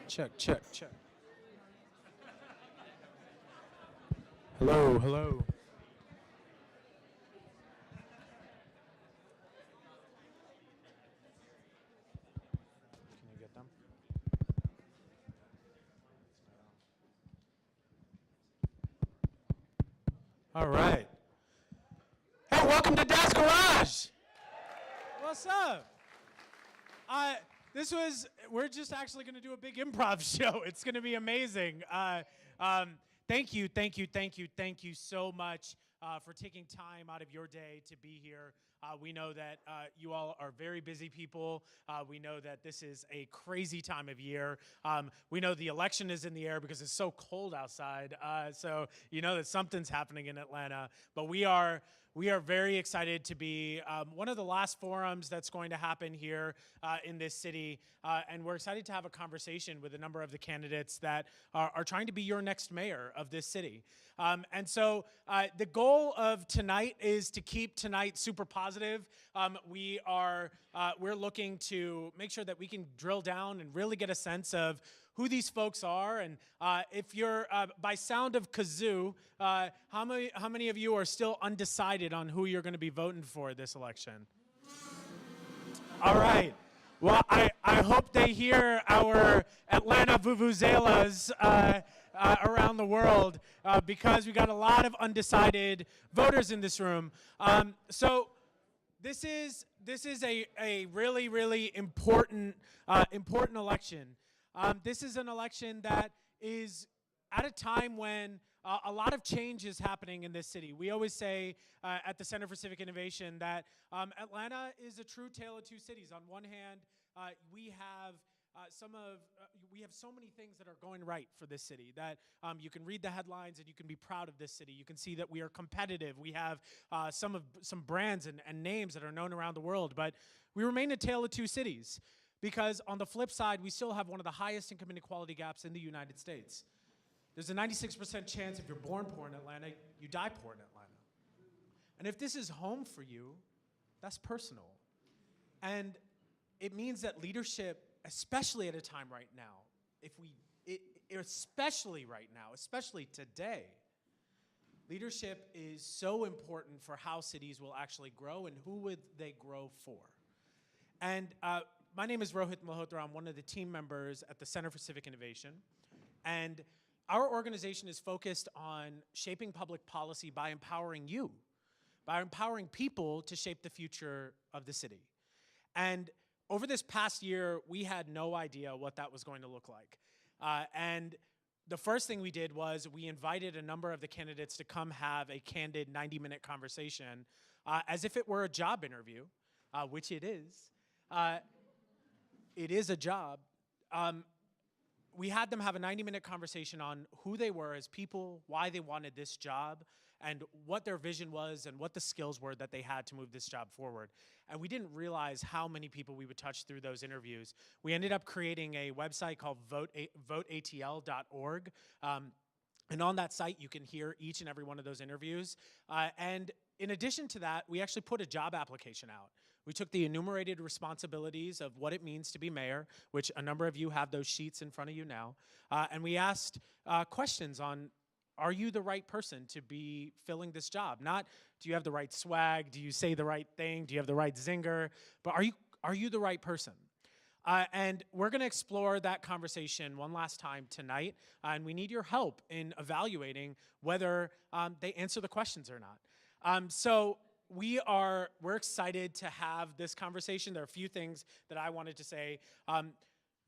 check. Check. Hello. Can you get them? All right. Hey, welcome to Dad's Garage. What's up? We're just actually going to do a big improv show. It's going to be amazing. Thank you so much for taking time out of your day to be here. We know that you all are very busy people. We know that this is a crazy time of year. We know the election is in the air because it's so cold outside. So you know that something's happening in Atlanta. But we are very excited to be one of the last forums that's going to happen here in this city. And we're excited to have a conversation with a number of the candidates that are trying to be your next mayor of this city. And so the goal of tonight is to keep tonight super positive. We're looking to make sure that we can drill down and really get a sense of who these folks are. And if you're, by sound of kazoo, how many of you are still undecided on who you're going to be voting for this election? All right. Well, I hope they hear our Atlanta vuvuzelas around the world because we got a lot of undecided voters in this room. So this is a really important election. This is an election that is at a time when a lot of change is happening in this city. We always say at the Center for Civic Innovation that Atlanta is a true tale of two cities. On one hand, we have so many things that are going right for this city that you can read the headlines and you can be proud of this city. You can see that we are competitive. We have some brands and names that are known around the world, but we remain a tale of two cities because on the flip side, we still have one of the highest income inequality gaps in the United States. There's a 96% chance if you're born poor in Atlanta, you die poor in Atlanta. And if this is home for you, that's personal. And it means that leadership, especially at a time right now, especially today, leadership is so important for how cities will actually grow and who would they grow for. And my name is Rohit Malhotra. I'm one of the team members at the Center for Civic Innovation. And our organization is focused on shaping public policy by empowering you, by empowering people to shape the future of the city. And over this past year, we had no idea what that was going to look like. And the first thing we did was we invited a number of the candidates to come have a candid 90-minute conversation as if it were a job interview, which it is. It is a job. We had them have a 90-minute conversation on who they were as people, why they wanted this job, and what their vision was and what the skills were that they had to move this job forward. And we didn't realize how many people we would touch through those interviews. We ended up creating a website called voteatl.org. And on that site, you can hear each and every one of those interviews. And in addition to that, we actually put a job application out. We took the enumerated responsibilities of what it means to be mayor, which a number of you have those sheets in front of you now, and we asked questions on, are you the right person to be filling this job? Not, do you have the right swag? Do you say the right thing? Do you have the right zinger? But are you the right person? And we're going to explore that conversation one last time tonight, and we need your help in evaluating whether they answer the questions or not. So we're excited to have this conversation. There are a few things that I wanted to say.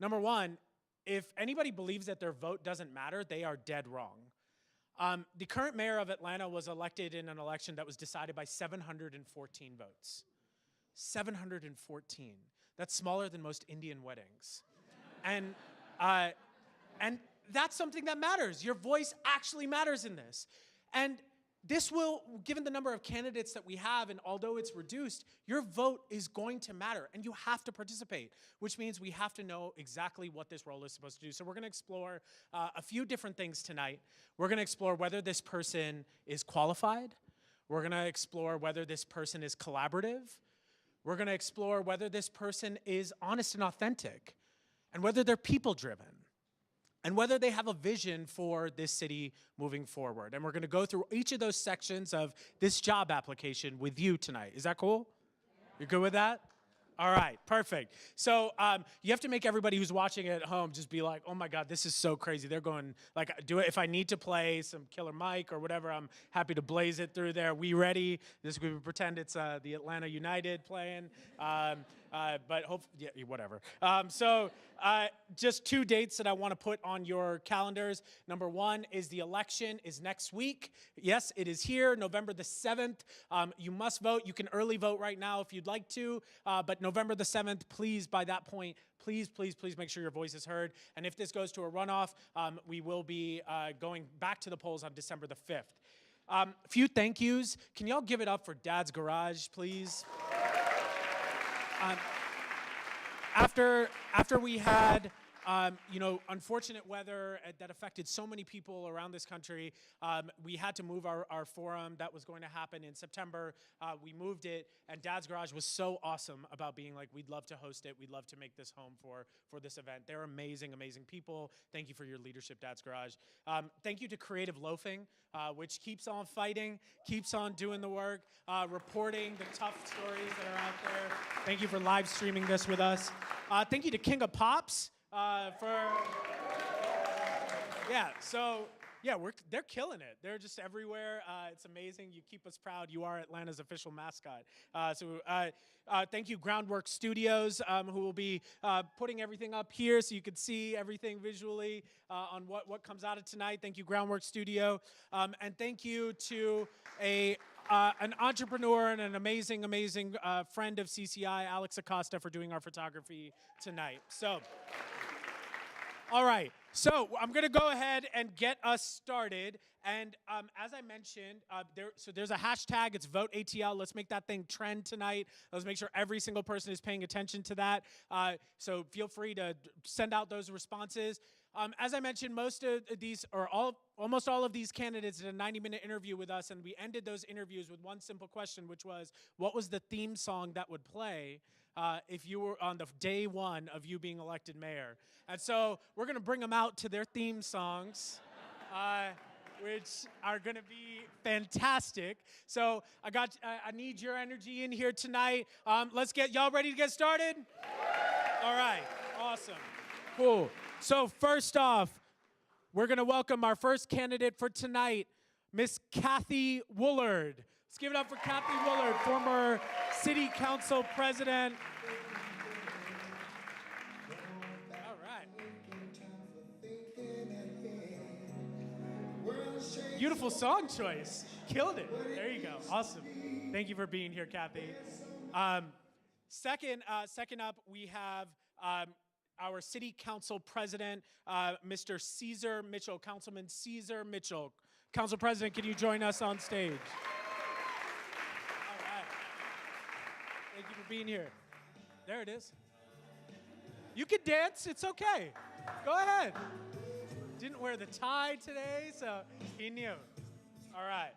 Number one, if anybody believes that their vote doesn't matter, they are dead wrong. The current mayor of Atlanta was elected in an election that was decided by 714 votes. 714. That's smaller than most Indian weddings. And that's something that matters. Your voice actually matters in this. And this will, given the number of candidates that we have, and although it's reduced, your vote is going to matter, and you have to participate, which means we have to know exactly what this role is supposed to do. So we're going to explore a few different things tonight. We're going to explore whether this person is qualified. We're going to explore whether this person is collaborative. We're going to explore whether this person is honest and authentic, and whether they're people-driven, and whether they have a vision for this city moving forward. And we're going to go through each of those sections of this job application with you tonight. Is that cool? You're good with that? All right, perfect. So you have to make everybody who's watching at home just be like, oh my God, this is so crazy. They're going, like, do it. If I need to play some Killer Mike or whatever, I'm happy to blaze it through there. We ready? This we pretend it's the Atlanta United playing. But hopefully, yeah, whatever. Just 2 dates that I want to put on your calendars. Number one is the election is next week. Yes, it is here, November the 7th. You must vote. You can early vote right now if you'd like to, but November the 7th, please, by that point, please make sure your voice is heard. And if this goes to a runoff, we will be going back to the polls on December the 5th. A few thank yous. Can y'all give it up for Dad's Garage, please? After we had, unfortunate weather that affected so many people around this country, we had to move our forum that was going to happen in September. We moved it, and Dad's Garage was so awesome about being like, we'd love to host it. We'd love to make this home for this event. They're amazing, amazing people. Thank you for your leadership, Dad's Garage. Thank you to Creative Loafing, which keeps on fighting, keeps on doing the work, reporting the tough stories that are out there. Thank you for live streaming this with us. Thank you to King of Pops. They're killing it. They're just everywhere. It's amazing. You keep us proud. You are Atlanta's official mascot. Thank you, Groundwork Studios, who will be putting everything up here so you can see everything visually on what comes out of tonight. Thank you, Groundwork Studio. And thank you to an entrepreneur and an amazing friend of CCI, Alex Acosta, for doing our photography tonight. All right, so I'm going to go ahead and get us started. And as I mentioned, there's a hashtag. It's VoteATL. Let's make that thing trend tonight. Let's make sure every single person is paying attention to that. So feel free to send out those responses. As I mentioned, most of these, or almost all of these candidates did a 90-minute interview with us, and we ended those interviews with one simple question, which was, what was the theme song that would play if you were on the day one of you being elected mayor? And so we're going to bring them out to their theme songs, which are going to be fantastic. So I need your energy in here tonight. Let's get, y'all ready to get started? All right, awesome, cool. So first off, we're going to welcome our first candidate for tonight, Miss Kathy Woolard. Let's give it up for Kathy Woolard, former city council president. All right. Beautiful song choice. Killed it. There you go. Awesome. Thank you for being here, Kathy. Second up, we have our city council president, Mr. Caesar Mitchell, Councilman Caesar Mitchell. Council President, can you join us on stage? All right. Thank you for being here. There it is. You can dance. It's okay. Go ahead. Didn't wear the tie today, so he knew. All right.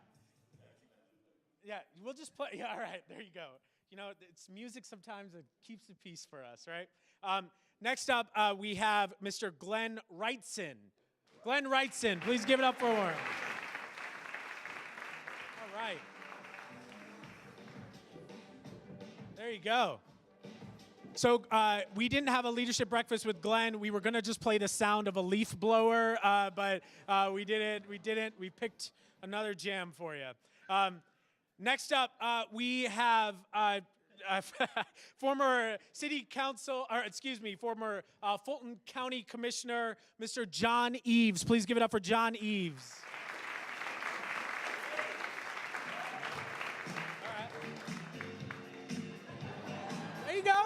Yeah, we'll just play. Yeah, all right. There you go. You know, it's music sometimes that keeps the peace for us, right? Next up, we have Mr. Glenn Wrightson. Glenn Wrightson, please give it up for him. All right. There you go. So we didn't have a leadership breakfast with Glenn. We were going to just play the sound of a leaf blower, but we didn't. We picked another jam for you. Next up, we have former Fulton County Commissioner, Mr. John Eves. Please give it up for John Eves. All right. There you go.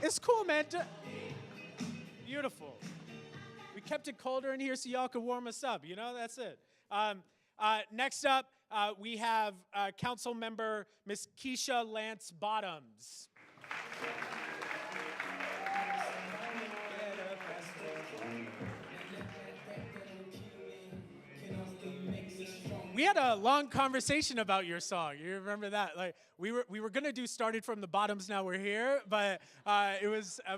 It's cool, man. Beautiful. We kept it colder in here so y'all could warm us up. You know, that's it. Next up, we have council member Miss Keisha Lance Bottoms. we had a long conversation about your song. You remember that? Like we were gonna do "Started from the Bottoms, Now We're Here," but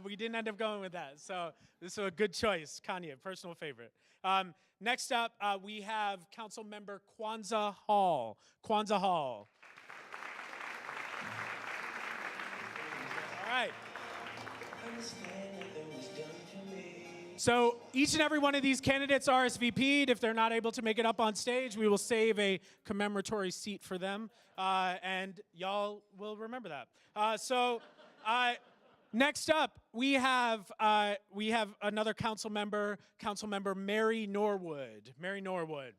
we didn't end up going with that. So this was a good choice, Kanye, personal favorite. Next up, we have Council Member Kwanzaa Hall. Kwanzaa Hall. All right. So each and every one of these candidates RSVP'd. If they're not able to make it up on stage, we will save a commemoratory seat for them, and y'all will remember that. Next up, we have another council member, Councilmember Mary Norwood. Mary Norwood.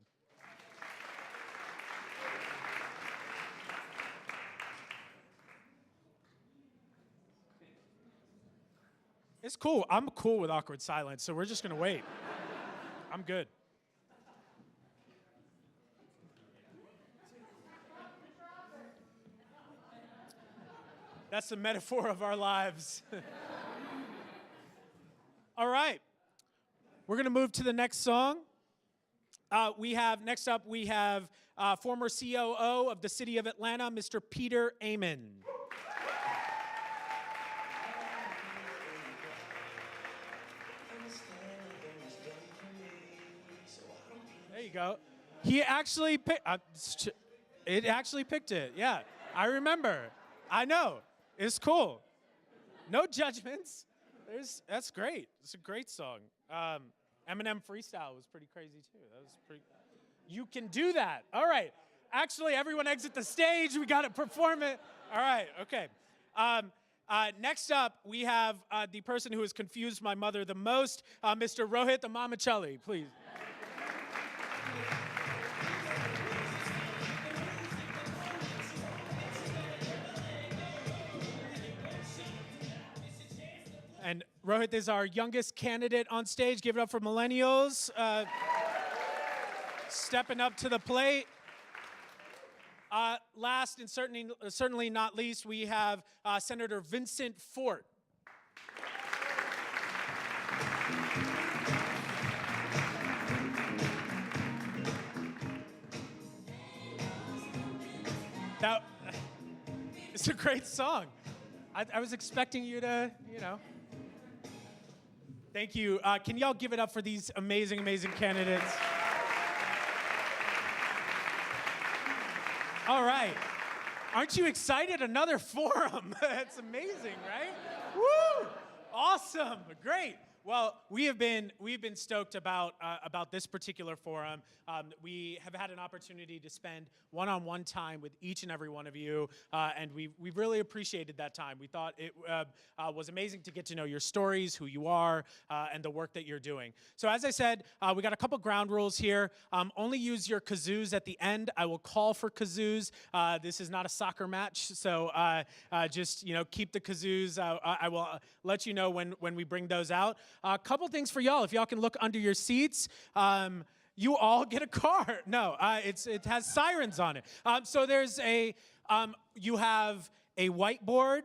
It's cool. I'm cool with awkward silence, so we're just gonna wait. I'm good. That's the metaphor of our lives. All right. We're gonna move to the next song. Next up, we have former COO of the City of Atlanta, Mr. Peter Amon. There you go. He actually picked. It actually picked it. Yeah, I remember. I know. It's cool. No judgments. That's great. It's a great song. Eminem Freestyle was pretty crazy too. That was pretty. You can do that. All right. Actually, everyone exit the stage. We got to perform it. All right. Okay. Next up, we have the person who has confused my mother the most, Mr. Rohit Amamachelli, please. And Rohit is our youngest candidate on stage. Give it up for millennials. Stepping up to the plate. Last and certainly not least, we have Senator Vincent Fort. Now, it's a great song. I was expecting you to, Thank you. Can y'all give it up for these amazing, amazing candidates? All right. Aren't you excited? Another forum. That's amazing, right? Woo! Awesome. Great. Well, we've been stoked about this particular forum. We have had an opportunity to spend one-on-one time with each and every one of you, and we've really appreciated that time. We thought it was amazing to get to know your stories, who you are, and the work that you're doing. So as I said, we got a couple ground rules here. Only use your kazoos at the end. I will call for kazoos. This is not a soccer match, so just keep the kazoos. I will let you know when we bring those out. A couple things for y'all. If y'all can look under your seats, you all get a car. No, it has sirens on it. So there's you have a whiteboard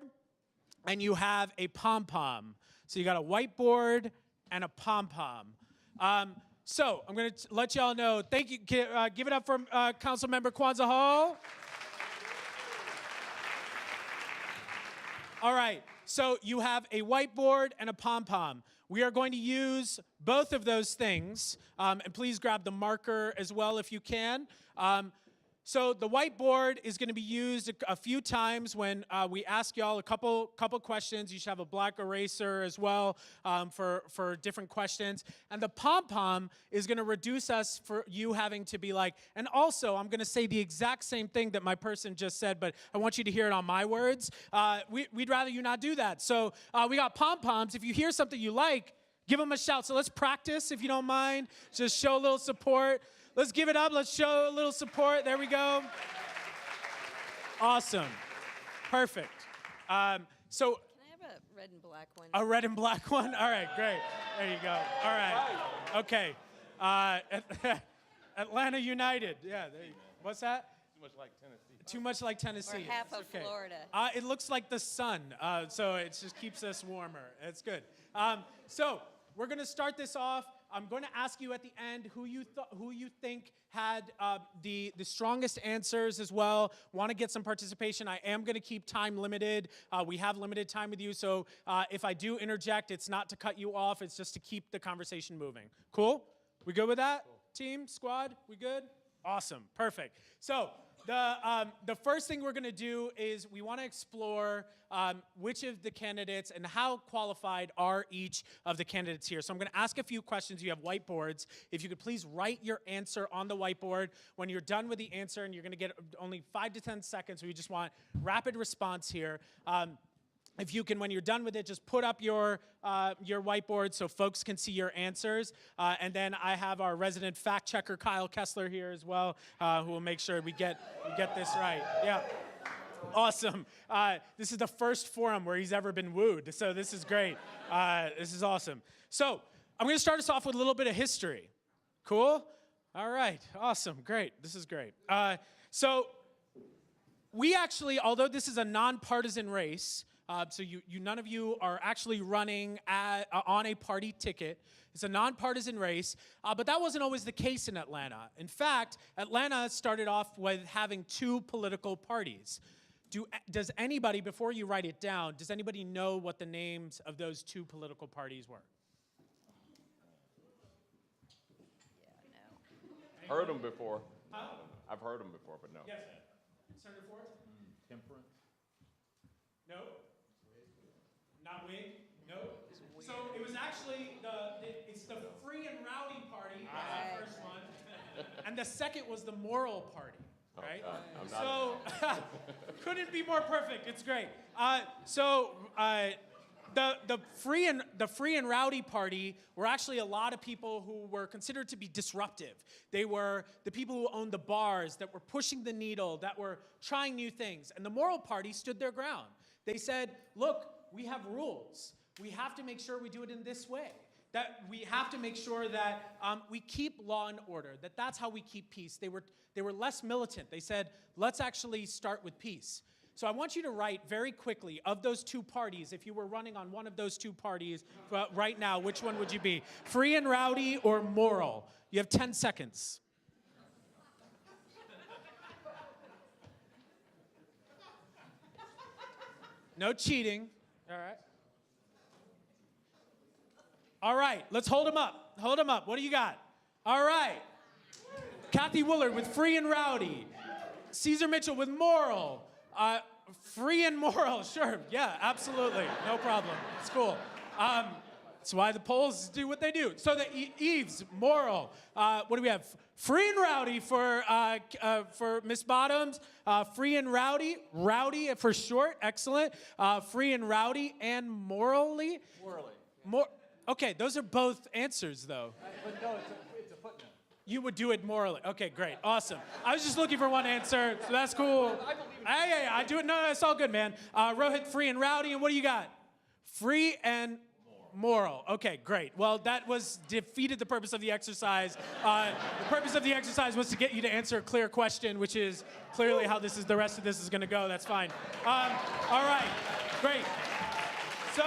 and you have a pom-pom. So you got a whiteboard and a pom-pom. So I'm going to let y'all know. Thank you. Give it up for Councilmember Kwanzaa Hall. All right. So you have a whiteboard and a pom-pom. We are going to use both of those things, and please grab the marker as well if you can. So the whiteboard is going to be used a few times when we ask y'all a couple questions. You should have a black eraser as well for different questions. And the pom-pom is going to reduce us for you having to be like, and also I'm going to say the exact same thing that my person just said, but I want you to hear it on my words. We'd rather you not do that. So we got pom-poms. If you hear something you like, give them a shout. So let's practice if you don't mind. Just show a little support. Let's give it up. Let's show a little support. There we go. Awesome. Perfect. So. Can I have a red and black one? A red and black one? All right, great. There you go. All right. Okay. Atlanta United. Yeah. What's that? Too much like Tennessee. Too much like Tennessee. Or half of Florida. It looks like the sun, so it just keeps us warmer. It's good. So we're going to start this off. I'm going to ask you at the end who you think had the strongest answers as well. Want to get some participation. I am going to keep time limited. We have limited time with you, so if I do interject, it's not to cut you off. It's just to keep the conversation moving. Cool? We good with that? Cool. Team, squad, we good? Awesome, perfect. So the first thing we're going to do is we want to explore which of the candidates and how qualified are each of the candidates here. So I'm going to ask a few questions. You have whiteboards. If you could please write your answer on the whiteboard. When you're done with the answer, and you're going to get only 5 to 10 seconds, we just want rapid response here. If you can, when you're done with it, just put up your whiteboard so folks can see your answers. And then I have our resident fact checker, Kyle Kessler, here as well, who will make sure we get this right. Yeah. Awesome. This is the first forum where he's ever been wooed, so this is great. This is awesome. So I'm going to start us off with a little bit of history. Cool? All right. Awesome. Great. This is great. So we actually, although this is a nonpartisan race, so none of you are actually running on a party ticket. It's a nonpartisan race, but that wasn't always the case in Atlanta. In fact, Atlanta started off with having 2 political parties. Does anybody, before you write it down, does anybody know what the names of those 2 political parties were? Yeah, no. Heard them before. Huh? I've heard them before, but no. Yes, Senator Ford? Temperance? No. Not Whig? No. So it was actually it's the Free and Rowdy Party, the first one, and the second was the Moral Party, right? So couldn't be more perfect. It's great. The Free and Rowdy Party were actually a lot of people who were considered to be disruptive. They were the people who owned the bars, that were pushing the needle, that were trying new things. And the Moral Party stood their ground. They said, look, we have rules. We have to make sure we do it in this way. That we have to make sure that we keep law and order, that's how we keep peace. They were less militant. They said, let's actually start with peace. So I want you to write very quickly, of those 2 parties, if you were running on one of those 2 parties right now, which one would you be? Free and Rowdy or Moral? You have 10 seconds. No cheating. All right. All right, let's hold them up. Hold them up. What do you got? All right. Kathy Willard with Free and Rowdy. Caesar Mitchell with Moral. Free and Moral, sure. Yeah, absolutely. No problem. It's cool. That's why the polls do what they do. So the Eves, Moral. What do we have? Free and Rowdy for Miss Bottoms. Free and Rowdy. Rowdy for short. Excellent. Free and Rowdy and Morally. Morally. Okay, those are both answers, though. But no, it's a footnote. You would do it morally. Okay, great. Awesome. I was just looking for one answer, so that's cool. I do it. No, it's all good, man. Rohit, Free and Rowdy, and what do you got? Free and moral. Okay, great. Well, that was defeated the purpose of the exercise. The purpose of the exercise was to get you to answer a clear question, which is clearly how the rest of this is going to go. That's fine. All right, great. So,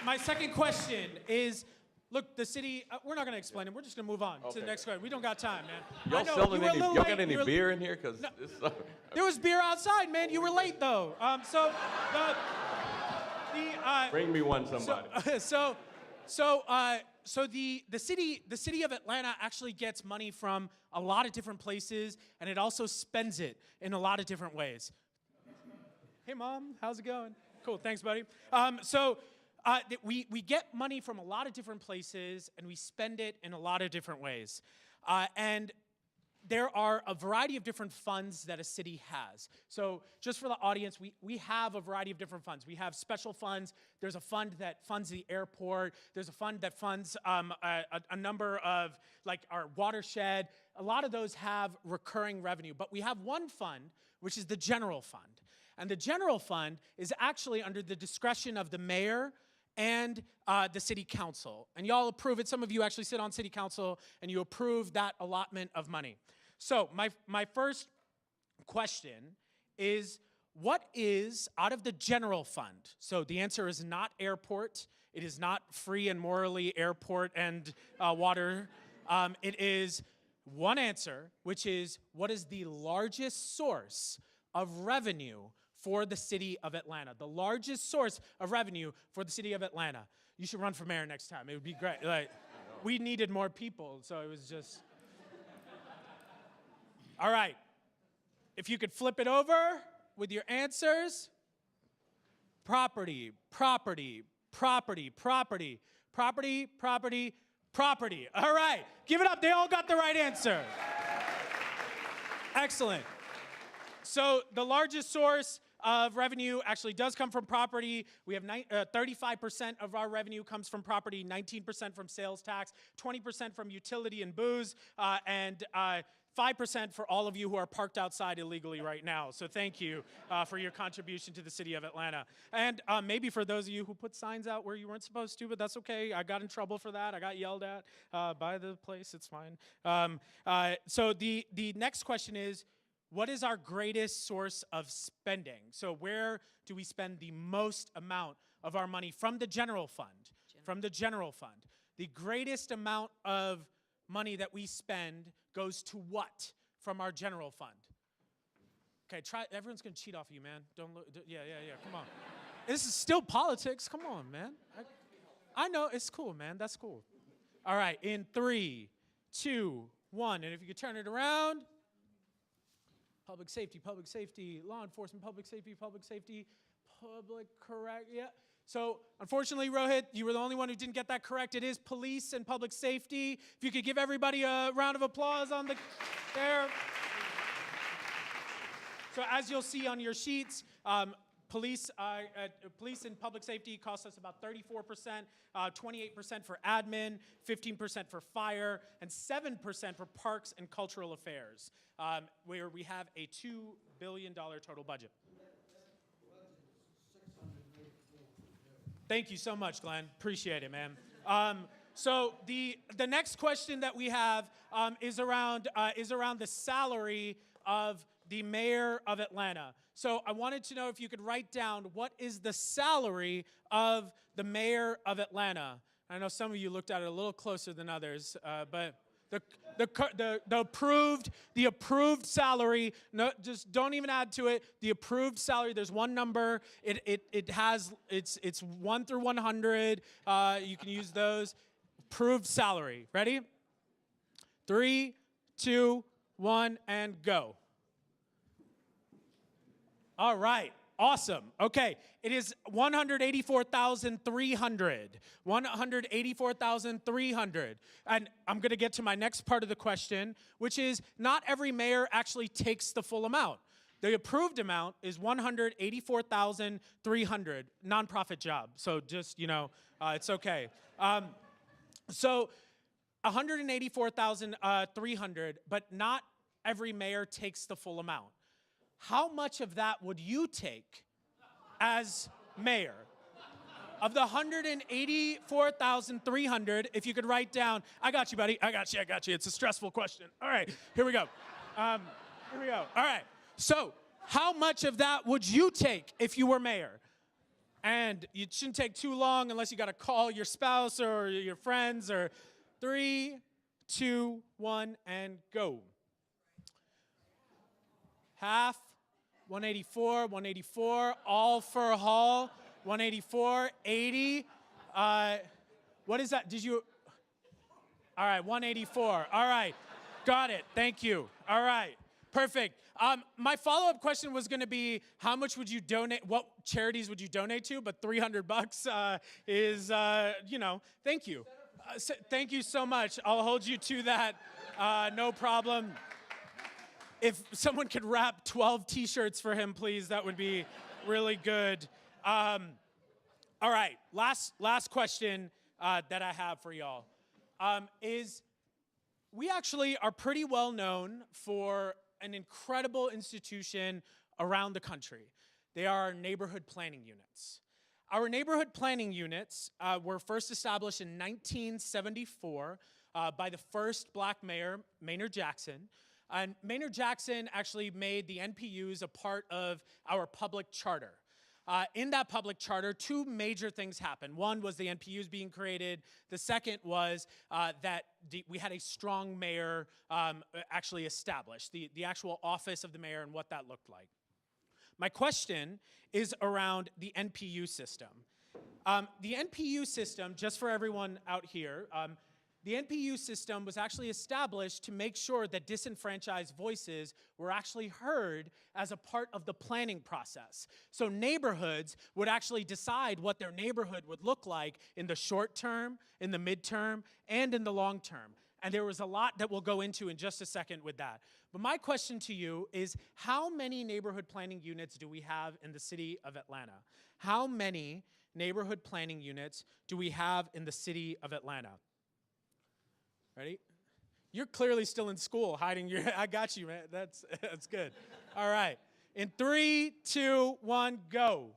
my second question is, look, the city, we're not going to explain it. We're just going to move on to the next question. We don't got time, man. Y'all got any beer in here? Because there was beer outside, man. You were late, though. bring me one, somebody. So the city of Atlanta actually gets money from a lot of different places, and it also spends it in a lot of different ways. Hey, Mom, how's it going? Cool, thanks, buddy. We get money from a lot of different places, and we spend it in a lot of different ways. And there are a variety of different funds that a city has. So just for the audience, we have a variety of different funds. We have special funds. There's a fund that funds the airport. There's a fund that funds a number of, like, our watershed. A lot of those have recurring revenue. But we have one fund, which is the general fund. And the general fund is actually under the discretion of the mayor and the city council. And y'all approve it. Some of you actually sit on city council, and you approve that allotment of money. So my first question is, what is, out of the general fund, so the answer is not airport, It is not free and morally airport and water. It is one answer, which is, what is the largest source of revenue for the city of Atlanta? The largest source of revenue for the city of Atlanta. You should run for mayor next time. It would be great. Like, we needed more people, so it was just. All right. If you could flip it over with your answers. Property, property, property, property, property, property, property. All right. Give it up. They all got the right answer. Excellent. So the largest source of revenue actually does come from property. We have 35% of our revenue comes from property, 19% from sales tax, 20% from utility and booze, and 5% for all of you who are parked outside illegally right now. So thank you for your contribution to the city of Atlanta. And maybe for those of you who put signs out where you weren't supposed to, but that's okay. I got in trouble for that. I got yelled at by the place. It's fine. So the next question is, what is our greatest source of spending? So where do we spend the most amount of our money from the general fund? From the general fund. The greatest amount of money that we spend goes to what from our general fund? Okay, everyone's gonna cheat off you, man. Don't look, yeah, come on. This is still politics, come on, man. I know, it's cool, man, that's cool. All right, in 3, 2, 1, and if you could turn it around. Public safety, law enforcement, public safety, correct, yeah. So, unfortunately, Rohit, you were the only one who didn't get that correct. It is police and public safety. If you could give everybody a round of applause on there. So, as you'll see on your sheets, police and public safety costs us about 34%, 28% for admin, 15% for fire, and 7% for parks and cultural affairs, where we have a $2 billion total budget. Thank you so much, Glenn. Appreciate it, man. So the next question that we have is around the salary of the mayor of Atlanta. So I wanted to know if you could write down what is the salary of the mayor of Atlanta. I know some of you looked at it a little closer than others, but the approved salary. No, just don't even add to it. The approved salary. There's one number. It's 1 through 100. You can use those. Approved salary. Ready? 3, 2, 1, and go. All right. Awesome. Okay. It is 184,300. 184,300. And I'm going to get to my next part of the question, which is not every mayor actually takes the full amount. The approved amount is 184,300. Nonprofit job. So just, it's okay. So 184,300, but not every mayor takes the full amount. How much of that would you take as mayor? Of the 184,300, if you could write down, I got you, buddy. I got you. It's a stressful question. All right, here we go. All right. So, how much of that would you take if you were mayor? And it shouldn't take too long unless you got to call your spouse or your friends. Or 3, 2, 1, and go. Half. 184, all for Hall, 184, 80. What is that? All right, 184. All right, got it. Thank you. All right, perfect. My follow-up question was going to be, how much would you donate? What charities would you donate to? But $300 is, thank you. Thank you so much. I'll hold you to that. No problem. If someone could wrap 12 T-shirts for him, please, that would be really good. All right, last question that I have for y'all is we actually are pretty well known for an incredible institution around the country. They are neighborhood planning units. Our neighborhood planning units were first established in 1974 by the first black mayor, Maynard Jackson. And Maynard Jackson actually made the NPUs a part of our public charter. in that public charter, two major things happened. One was the NPUs being created. The second was that we had a strong mayor actually established, the actual office of the mayor and what that looked like. My question is around the NPU system. The NPU system, just for everyone out here, the NPU system was actually established to make sure that disenfranchised voices were actually heard as a part of the planning process. So neighborhoods would actually decide what their neighborhood would look like in the short term, in the midterm, and in the long term. And there was a lot that we'll go into in just a second with that. But my question to you is, how many neighborhood planning units do we have in the city of Atlanta? How many neighborhood planning units do we have in the city of Atlanta? Ready? You're clearly still in school hiding your, I got you, man. That's good. All right. In 3, 2, 1, go.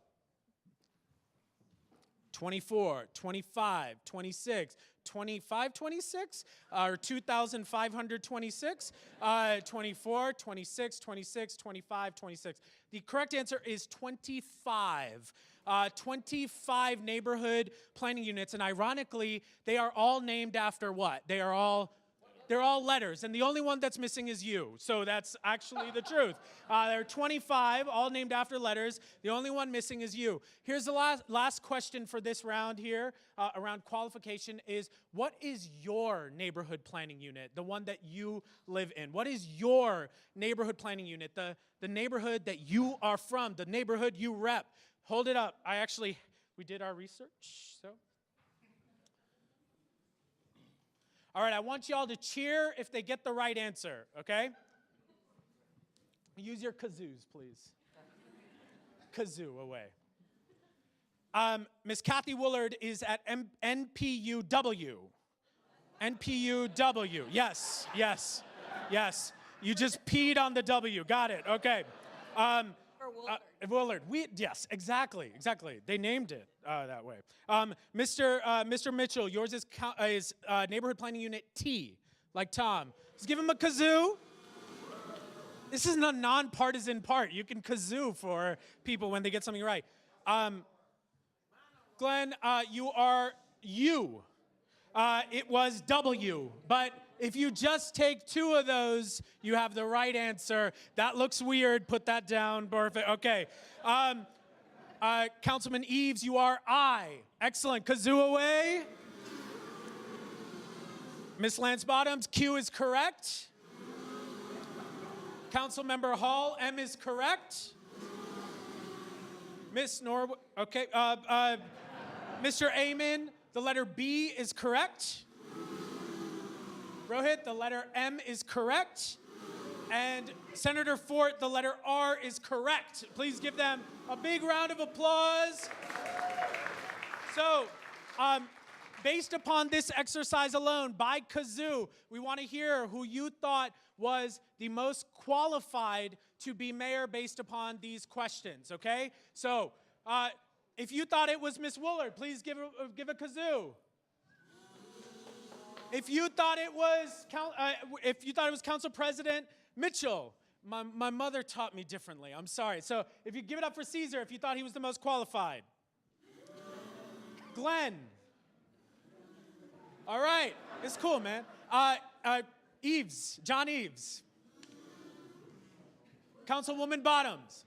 24, 25, 26, 25, 26, or 2,526, 24, 26, 26, 25, 26. The correct answer is 25. 25 neighborhood planning units, and ironically, they are all named after what? They're all letters, and the only one that's missing is you. So that's actually the truth. There are 25, all named after letters. The only one missing is you. Here's the last question for this round here, around qualification is, what is your neighborhood planning unit, the one that you live in? What is your neighborhood planning unit, the neighborhood that you are from, the neighborhood you rep? Hold it up. We did our research, so. All right, I want y'all to cheer if they get the right answer, okay? Use your kazoos, please. Kazoo away. Miss Kathy Woolard is at NPUW. NPUW, yes, yes, yes. You just peed on the W, got it, okay. Woolard. Yes, exactly. They named it that way. Mr. Mitchell, yours is neighborhood planning unit T, like Tom. Let's give him a kazoo. This is a nonpartisan part. You can kazoo for people when they get something right. Glenn, you are U. It was W, but if you just take two of those, you have the right answer. That looks weird. Put that down. Perfect. Okay. Councilman Eves, you are I. Excellent. Kazoo away. Miss Lance Bottoms, Q is correct. Councilmember Hall, M is correct. Miss Norwood, okay. Mr. Amen, the letter B is correct. Rohit, the letter M is correct. And Senator Fort, the letter R is correct. Please give them a big round of applause. So, based upon this exercise alone, by kazoo, we want to hear who you thought was the most qualified to be mayor based upon these questions, okay? So, if you thought it was Miss Woolard, please give a kazoo. If you thought it was Council President Mitchell, my mother taught me differently. I'm sorry. So if you give it up for Caesar, if you thought he was the most qualified. Glenn. All right. It's cool, man. Eves, John Eves. Councilwoman Bottoms.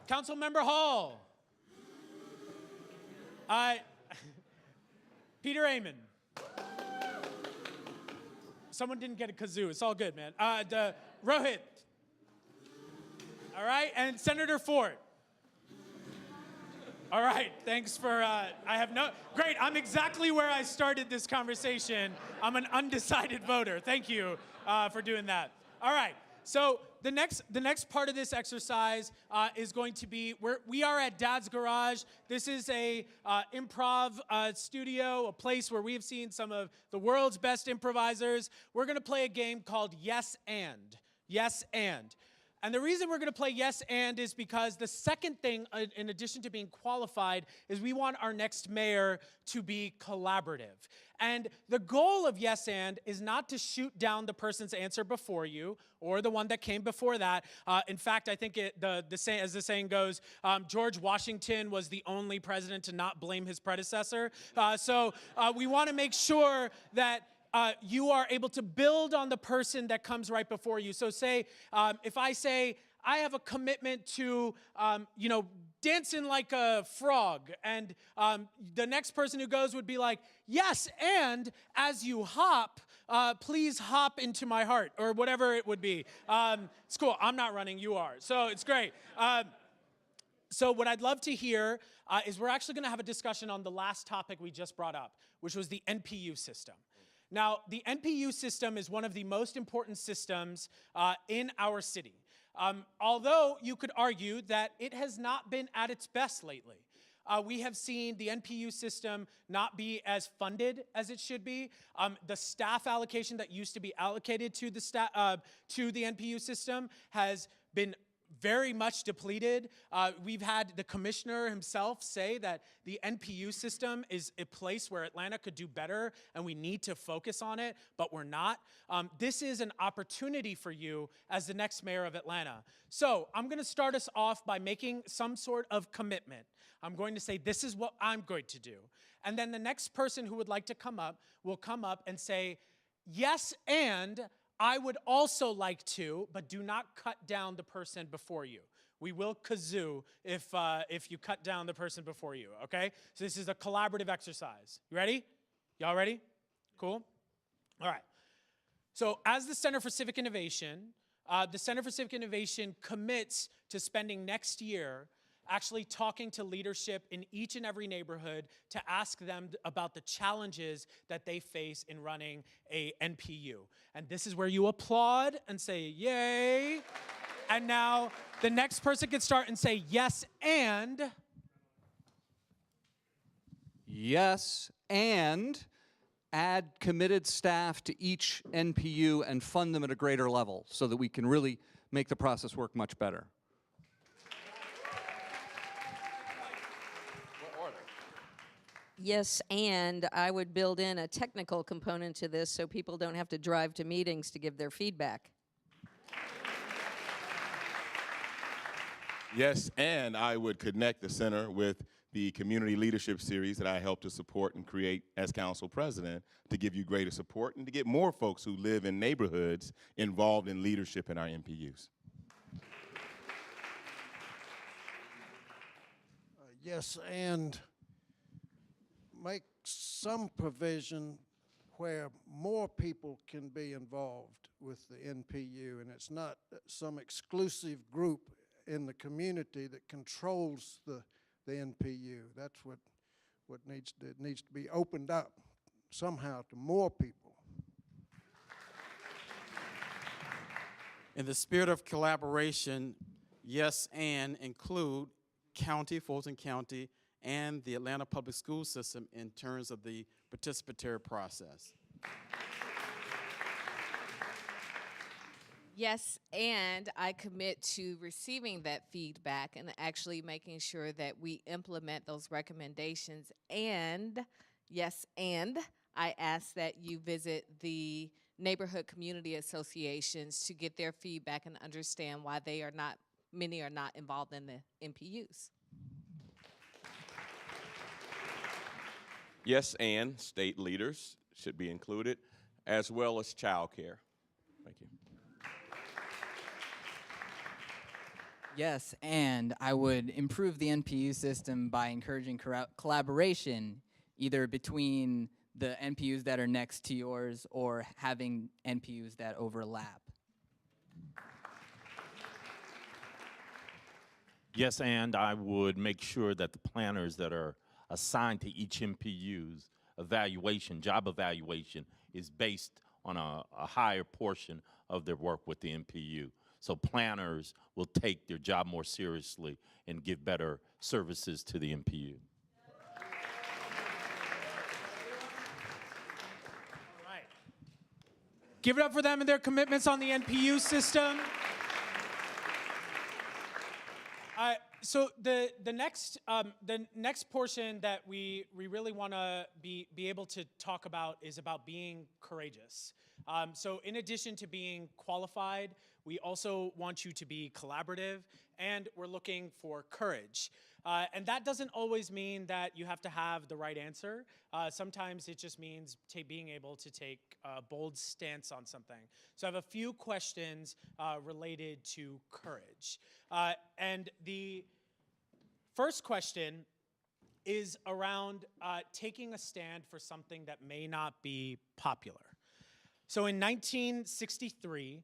Councilmember Hall. Peter Amen. Someone didn't get a kazoo. It's all good, man. Rohit. All right, and Senator Fort. All right, thanks for, great, I'm exactly where I started this conversation. I'm an undecided voter. Thank you for doing that. All right, so the next part of this exercise is going to be, we are at Dad's Garage. This is a improv studio, a place where we have seen some of the world's best improvisers. We're gonna play a game called Yes and. Yes and. And the reason we're going to play yes and is because the second thing, in addition to being qualified, is we want our next mayor to be collaborative. And the goal of yes and is not to shoot down the person's answer before you or the one that came before that. In fact, I think as the saying goes, George Washington was the only president to not blame his predecessor. So we want to make sure that you are able to build on the person that comes right before you. So say, if I say, I have a commitment to, dancing like a frog, and the next person who goes would be like, yes, and as you hop, please hop into my heart, or whatever it would be. It's cool. I'm not running. You are. So it's great. So what I'd love to hear is we're actually going to have a discussion on the last topic we just brought up, which was the NPU system. Now, the NPU system is one of the most important systems in our city. Although you could argue that it has not been at its best lately. We have seen the NPU system not be as funded as it should be. The staff allocation that used to be allocated to the NPU system has been very much depleted. We've had the commissioner himself say that the NPU system is a place where Atlanta could do better and we need to focus on it, but we're not. This is an opportunity for you as the next mayor of Atlanta. So I'm going to start us off by making some sort of commitment. I'm going to say, this is what I'm going to do. And then the next person who would like to come up will come up and say, yes, and I would also like to, but do not cut down the person before you. We will kazoo if you cut down the person before you, okay? So this is a collaborative exercise. You ready? Y'all ready? Cool? All right. So as the Center for Civic Innovation, the Center for Civic Innovation commits to spending next year actually talking to leadership in each and every neighborhood to ask them about the challenges that they face in running a NPU. And this is where you applaud and say, yay. And now the next person can start and say, yes, and. Yes, and add committed staff to each NPU and fund them at a greater level so that we can really make the process work much better. Yes, and I would build in a technical component to this so people don't have to drive to meetings to give their feedback. Yes, and I would connect the center with the Community Leadership Series that I helped to support and create as council president to give you greater support and to get more folks who live in neighborhoods involved in leadership in our NPUs. Yes, and make some provision where more people can be involved with the NPU, and it's not some exclusive group in the community that controls the NPU. That's what needs to be opened up somehow to more people. In the spirit of collaboration, yes, and include Fulton County, and the Atlanta Public School System in terms of the participatory process. Yes, and I commit to receiving that feedback and actually making sure that we implement those recommendations. And, yes, and I ask that you visit the neighborhood community associations to get their feedback and understand why many are not involved in the NPUs. Yes, and state leaders should be included, as well as childcare. Thank you. Yes, and I would improve the NPU system by encouraging collaboration, either between the NPUs that are next to yours or having NPUs that overlap. Yes, and I would make sure that the planners that are assigned to each NPU's job evaluation, is based on a higher portion of their work with the NPU. So planners will take their job more seriously and give better services to the NPU. All right. Give it up for them and their commitments on the NPU system. So the next portion that we really want to be able to talk about is about being courageous. So in addition to being qualified, we also want you to be collaborative, and we're looking for courage. And that doesn't always mean that you have to have the right answer. Sometimes it just means being able to take a bold stance on something. So I have a few questions related to courage. And the first question is around taking a stand for something that may not be popular. So in 1963,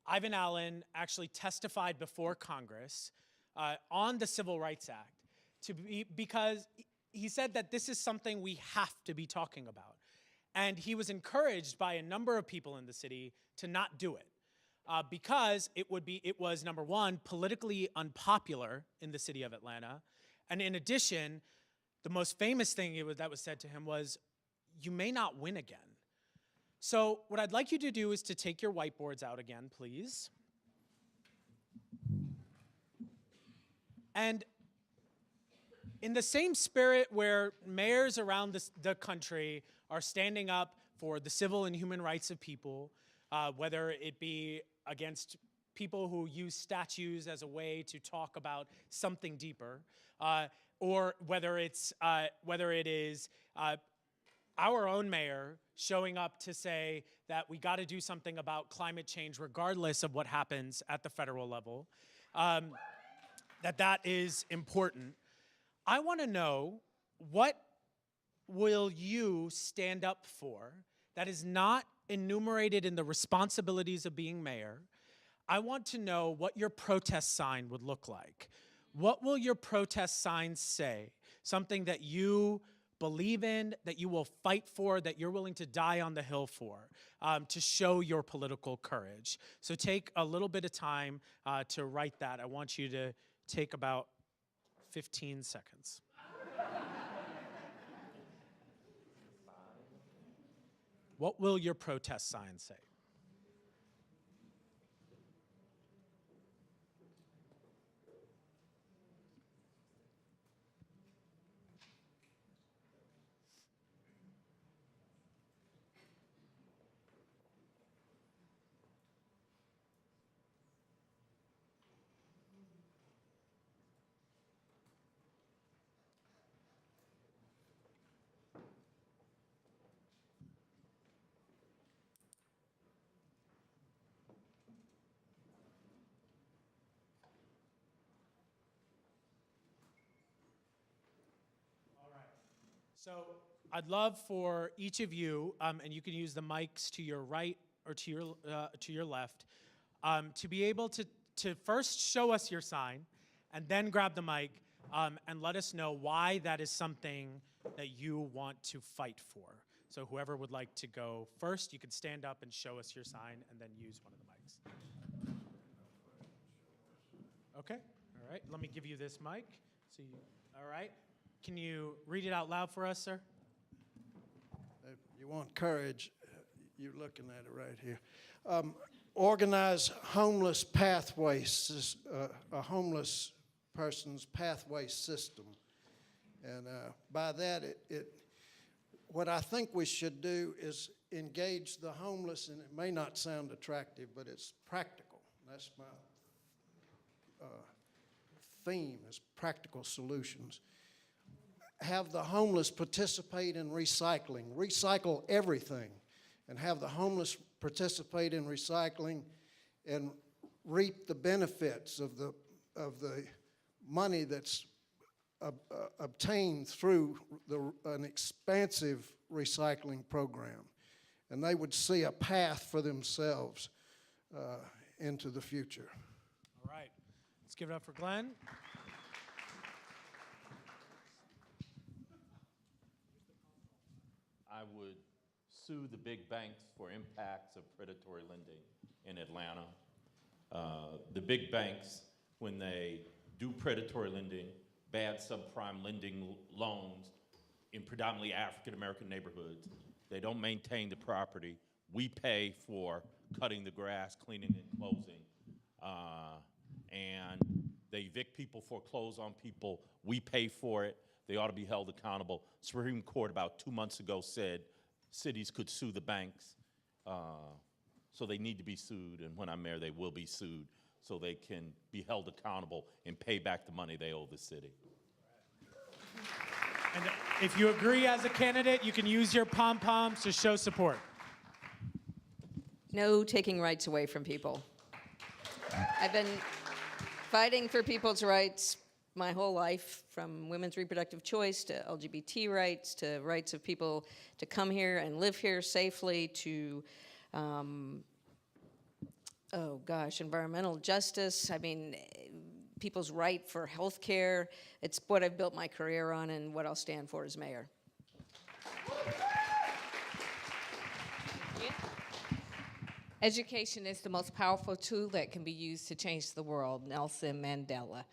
Ivan Allen actually testified before Congress on the Civil Rights Act because he said that this is something we have to be talking about. And he was encouraged by a number of people in the city to not do it because it was, number one, politically unpopular in the city of Atlanta. And in addition, the most famous thing that was said to him was, "You may not win again." So what I'd like you to do is to take your whiteboards out again, please. And in the same spirit where mayors around the country are standing up for the civil and human rights of people, whether it be against people who use statues as a way to talk about something deeper, or whether it is our own mayor showing up to say that we got to do something about climate change regardless of what happens at the federal level, that is important. I want to know, what will you stand up for that is not enumerated in the responsibilities of being mayor? I want to know what your protest sign would look like. What will your protest sign say? Something that you believe in, that you will fight for, that you're willing to die on the hill for, to show your political courage. So take a little bit of time to write that. I want you to take about 15 seconds. What will your protest sign say? So I'd love for each of you, and you can use the mics to your right or to your left, to be able to first show us your sign, and then grab the mic and let us know why that is something that you want to fight for. So whoever would like to go first, you can stand up and show us your sign, and then use one of the mics. Okay, all right, let me give you this mic. All right. Can you read it out loud for us, sir? If you want courage, you're looking at it right here. Organize homeless pathways, a homeless person's pathway system. And by that, what I think we should do is engage the homeless, and it may not sound attractive, but it's practical. That's my theme, is practical solutions. Have the homeless participate in recycling. Recycle everything, and have the homeless participate in recycling and reap the benefits of the money that's obtained through an expansive recycling program. And they would see a path for themselves into the future. All right, let's give it up for Glenn. I would sue the big banks for impacts of predatory lending in Atlanta. The big banks, when they do predatory lending, bad subprime lending loans in predominantly African American neighborhoods, they don't maintain the property. We pay for cutting the grass, cleaning and closing. And they evict people, foreclose on people. We pay for it. They ought to be held accountable. Supreme Court about 2 months ago said cities could sue the banks. So they need to be sued, and when I'm mayor, they will be sued so they can be held accountable and pay back the money they owe the city. And if you agree as a candidate, you can use your pom-poms to show support. No taking rights away from people. I've been fighting for people's rights my whole life, from women's reproductive choice to LGBT rights to rights of people to come here and live here safely to, environmental justice. I mean, people's right for health care. It's what I've built my career on and what I'll stand for as mayor. Education is the most powerful tool that can be used to change the world, Nelson Mandela.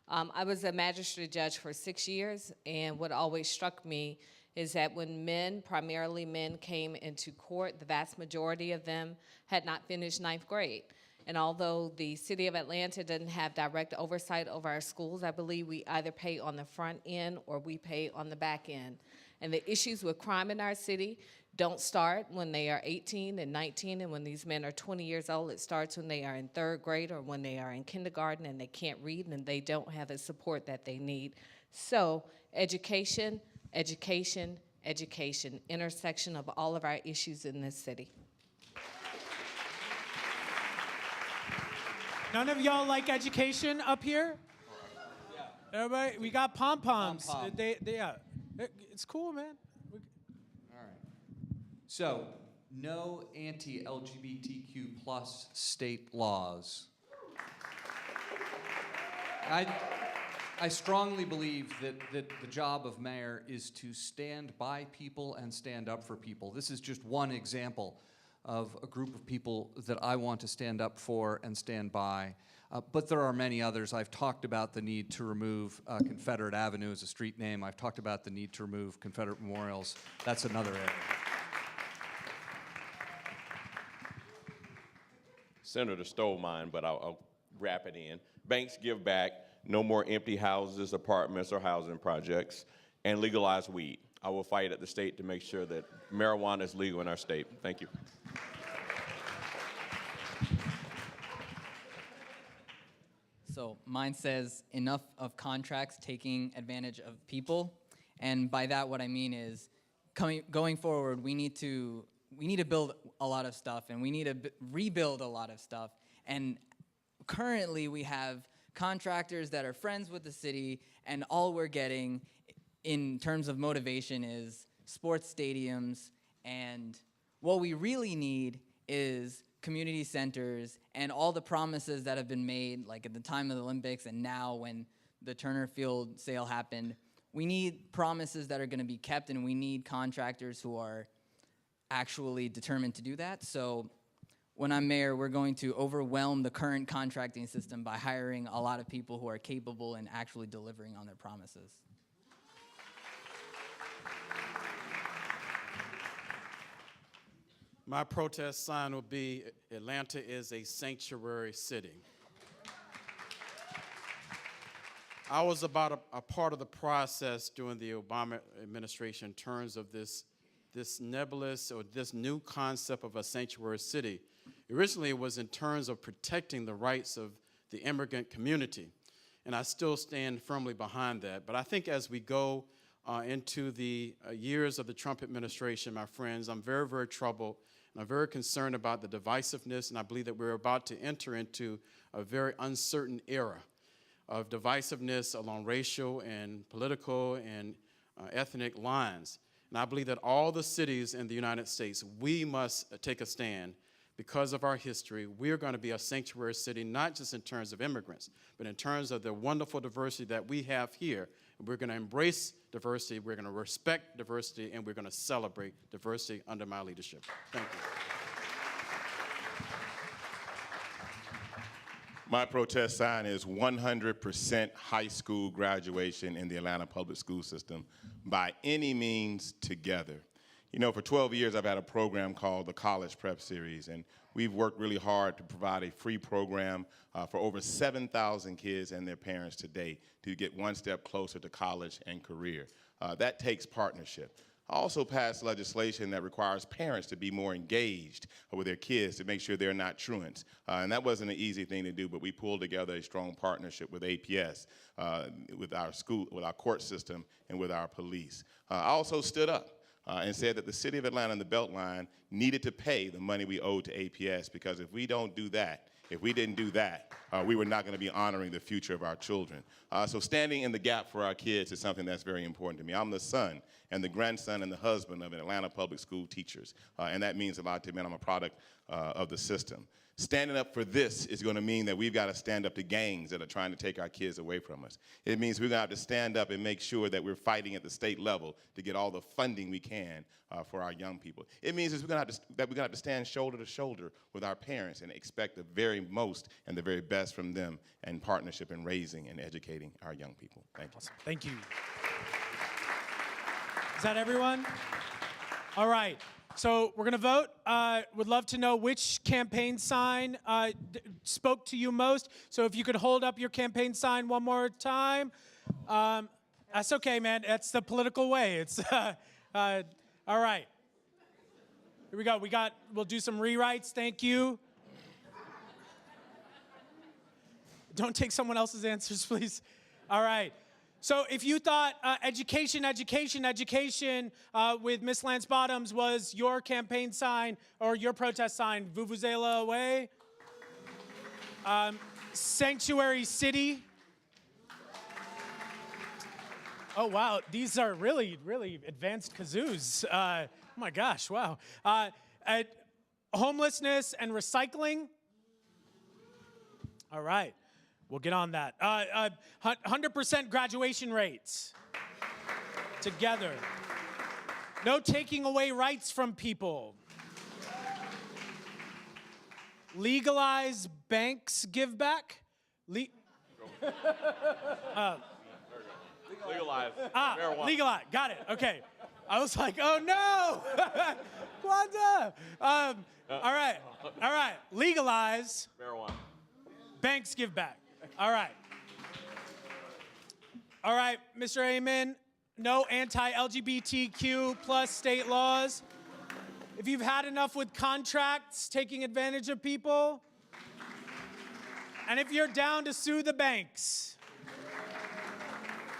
I was a magistrate judge for 6 years, and what always struck me is that when men, primarily men, came into court, the vast majority of them had not finished 9th grade. And although the city of Atlanta doesn't have direct oversight over our schools, I believe we either pay on the front end or we pay on the back end. And the issues with crime in our city don't start when they are 18 and 19, and when these men are 20 years old. It starts when they are in 3rd grade or when they are in kindergarten and they can't read and they don't have the support that they need. So education, education, education, intersection of all of our issues in this city. None of y'all like education up here? Everybody, we got pom-poms. Pom-pom. It's cool, man. All right. So, no anti-LGBTQ plus state laws. I strongly believe that the job of mayor is to stand by people and stand up for people. This is just one example of a group of people that I want to stand up for and stand by. But there are many others. I've talked about the need to remove Confederate Avenue as a street name. I've talked about the need to remove Confederate memorials. That's another area. Senator stole mine, but I'll wrap it in. Banks give back, no more empty houses, apartments, or housing projects, and legalize weed. I will fight at the state to make sure that marijuana is legal in our state. Thank you. So mine says enough of contracts taking advantage of people. And by that, what I mean is going forward, we need to build a lot of stuff, and we need to rebuild a lot of stuff. And currently we have contractors that are friends with the city, and all we're getting in terms of motivation is sports stadiums. And what we really need is community centers and all the promises that have been made, like at the time of the Olympics and now when the Turner Field sale happened. We need promises that are going to be kept, and we need contractors who are actually determined to do that. So when I'm mayor, we're going to overwhelm the current contracting system by hiring a lot of people who are capable and actually delivering on their promises. My protest sign will be, Atlanta is a sanctuary city. I was about a part of the process during the Obama administration in terms of this nebulous or this new concept of a sanctuary city. Originally, it was in terms of protecting the rights of the immigrant community, and I still stand firmly behind that. But I think as we go into the years of the Trump administration, my friends, I'm very, very troubled, and I'm very concerned about the divisiveness, and I believe that we're about to enter into a very uncertain era of divisiveness along racial and political and ethnic lines. And I believe that all the cities in the United States, we must take a stand because of our history. We're going to be a sanctuary city, not just in terms of immigrants, but in terms of the wonderful diversity that we have here. We're going to embrace diversity, we're going to respect diversity, and we're going to celebrate diversity under my leadership. Thank you. My protest sign is 100% high school graduation in the Atlanta public school system by any means together. You know, for 12 years, I've had a program called the College Prep Series, and we've worked really hard to provide a free program for over 7,000 kids and their parents to date to get one step closer to college and career. That takes partnership. I also passed legislation that requires parents to be more engaged with their kids to make sure they're not truants. And that wasn't an easy thing to do, but we pulled together a strong partnership with APS, with our school, with our court system, and with our police. I also stood up and said that the city of Atlanta and the Beltline needed to pay the money we owed to APS, because if we don't do that, if we didn't do that, we were not going to be honoring the future of our children. So standing in the gap for our kids is something that's very important to me. I'm the son and the grandson and the husband of an Atlanta public school teachers, and that means a lot to me, and I'm a product of the system. Standing up for this is going to mean that we've got to stand up to gangs that are trying to take our kids away from us. It means we're going to have to stand up and make sure that we're fighting at the state level to get all the funding we can for our young people. It means we're going to have to stand shoulder to shoulder with our parents and expect the very most and the very best from them in partnership in raising and educating our young people. Thank you. Awesome. Thank you. Is that everyone? All right. So we're going to vote. Would love to know which campaign sign spoke to you most. So if you could hold up your campaign sign one more time. That's okay, man. That's the political way. It's all right. Here we go. We'll do some rewrites. Thank you. Don't take someone else's answers, please. All right. So if you thought education with Miss Lance Bottoms was your campaign sign or your protest sign, Vuvuzela away. Sanctuary City. Oh, wow. These are really, really advanced kazoos. Oh, my gosh. Wow. Homelessness and recycling. All right. We'll get on that. 100% graduation rates. Together. No taking away rights from people. Legalize banks give back. Legalize marijuana. Legalize. Got it. Okay. I was like, oh no, Kwanzaa. All right. Legalize. Marijuana. Banks give back. All right, Mr. Amen. No anti-LGBTQ plus state laws. If you've had enough with contracts taking advantage of people, and if you're down to sue the banks.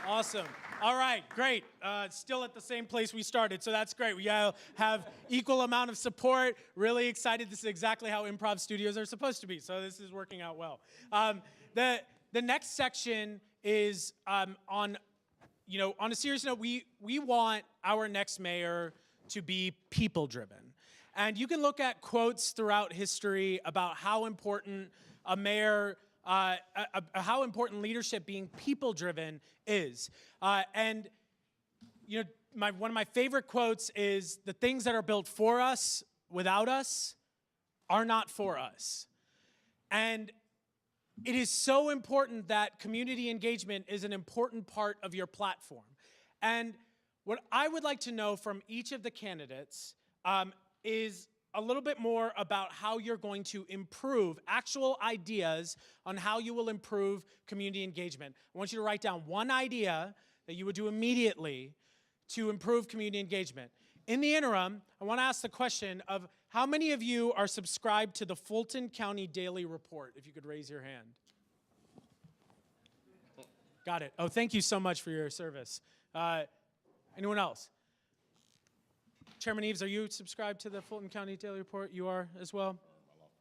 Awesome. All right, great. Still at the same place we started, so that's great. We have equal amount of support. Really excited. This is exactly how improv studios are supposed to be, so this is working out well. The next section is on a serious note, we want our next mayor to be people-driven. And you can look at quotes throughout history about how important a mayor, how important leadership being people-driven is. And one of my favorite quotes is, "The things that are built for us without us are not for us." And it is so important that community engagement is an important part of your platform. And what I would like to know from each of the candidates is a little bit more about how you're going to improve, actual ideas on how you will improve community engagement. I want you to write down one idea that you would do immediately to improve community engagement. In the interim, I want to ask the question of how many of you are subscribed to the Fulton County Daily Report? If you could raise your hand. Got it. Oh, thank you so much for your service. Anyone else? Chairman Eves, are you subscribed to the Fulton County Daily Report? You are as well?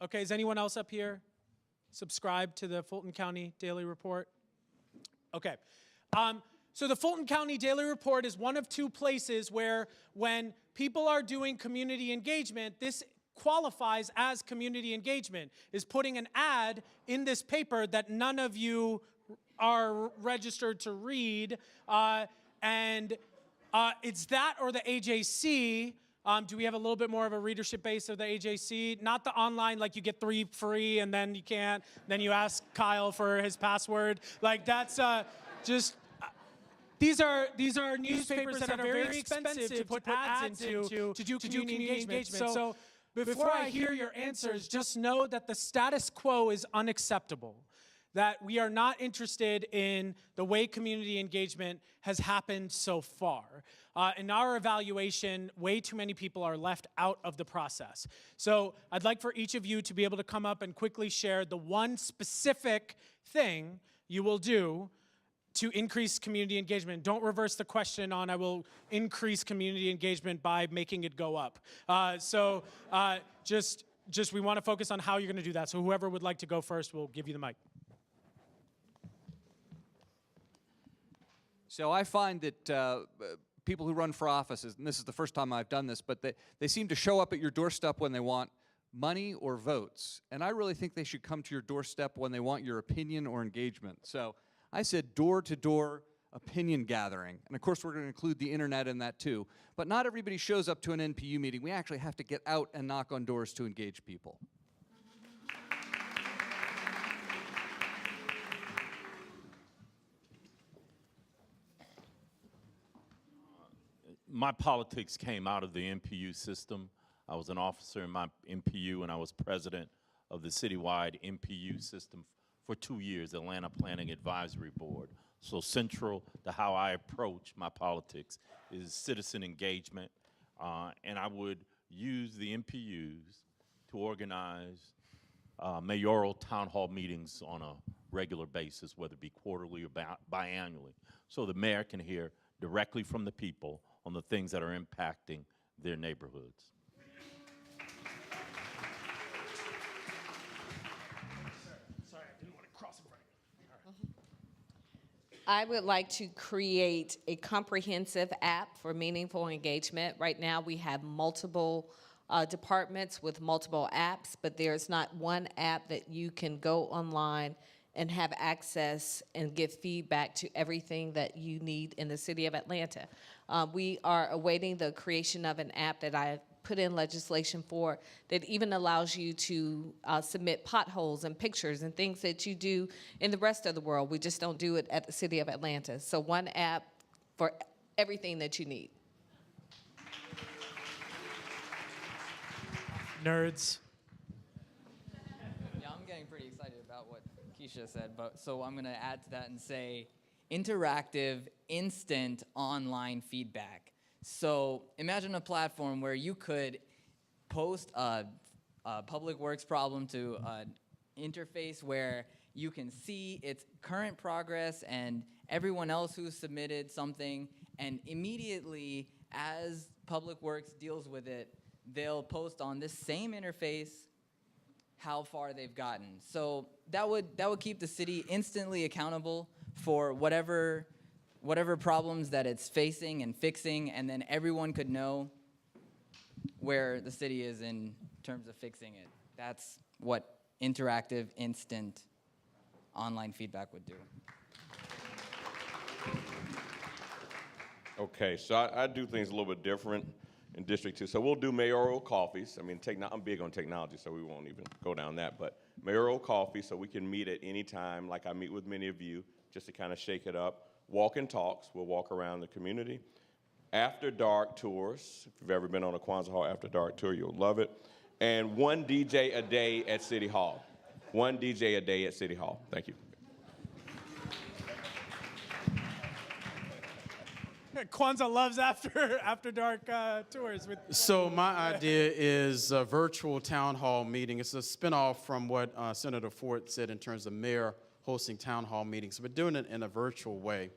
Okay, is anyone else up here subscribed to the Fulton County Daily Report? Okay. So the Fulton County Daily Report is one of two places where when people are doing community engagement, this qualifies as community engagement, is putting an ad in this paper that none of you are registered to read, and it's that or the AJC. Do we have a little bit more of a readership base of the AJC? Not the online, like you get 3 free and then you can't, then you ask Kyle for his password. Like that's just, these are newspapers that are very expensive to put ads into to do community engagement. So before I hear your answers, just know that the status quo is unacceptable. That we are not interested in the way community engagement has happened so far. In our evaluation, way too many people are left out of the process. So I'd like for each of you to be able to come up and quickly share the one specific thing you will do to increase community engagement. Don't reverse the question on I will increase community engagement by making it go up. Just we want to focus on how you're going to do that. So whoever would like to go first, we'll give you the mic. So I find that people who run for offices, and this is the first time I've done this, but they seem to show up at your doorstep when they want money or votes. And I really think they should come to your doorstep when they want your opinion or engagement. So I said door-to-door opinion gathering. And of course, we're going to include the internet in that too. But not everybody shows up to an NPU meeting. We actually have to get out and knock on doors to engage people. My politics came out of the NPU system. I was an officer in my NPU, and I was president of the citywide NPU system for 2 years, Atlanta Planning Advisory Board. So central to how I approach my politics is citizen engagement, and I would use the NPUs to organize mayoral town hall meetings on a regular basis, whether it be quarterly or biannually, so the mayor can hear directly from the people on the things that are impacting their neighborhoods. Sorry, I didn't want to cross in front of you. I would like to create a comprehensive app for meaningful engagement. Right now, we have multiple departments with multiple apps, but there's not one app that you can go online and have access and give feedback to everything that you need in the city of Atlanta. We are awaiting the creation of an app that I put in legislation for that even allows you to submit potholes and pictures and things that you do in the rest of the world. We just don't do it at the city of Atlanta. So one app for everything that you need. Nerds. Yeah, I'm getting pretty excited about what Keisha said, but so I'm going to add to that and say interactive, instant online feedback. So imagine a platform where you could post a public works problem to an interface where you can see its current progress and everyone else who submitted something, and immediately as public works deals with it, they'll post on this same interface how far they've gotten. So that would keep the city instantly accountable for whatever problems that it's facing and fixing, and then everyone could know where the city is in terms of fixing it. That's what interactive, instant online feedback would do. Okay, so I do things a little bit different in District 2. So we'll do mayoral coffees. I mean, I'm big on technology, so we won't even go down that. But mayoral coffee, so we can meet at any time, like I meet with many of you, just to kind of shake it up. Walk and talks, we'll walk around the community. After dark tours, if you've ever been on a Kwanzaa Hall after dark tour, you'll love it. And one DJ a day at City Hall. One DJ a day at City Hall. Thank you. Kwanzaa loves after dark tours. So my idea is a virtual town hall meeting. It's a spinoff from what Senator Ford said in terms of mayor hosting town hall meetings. We're doing it in a virtual way.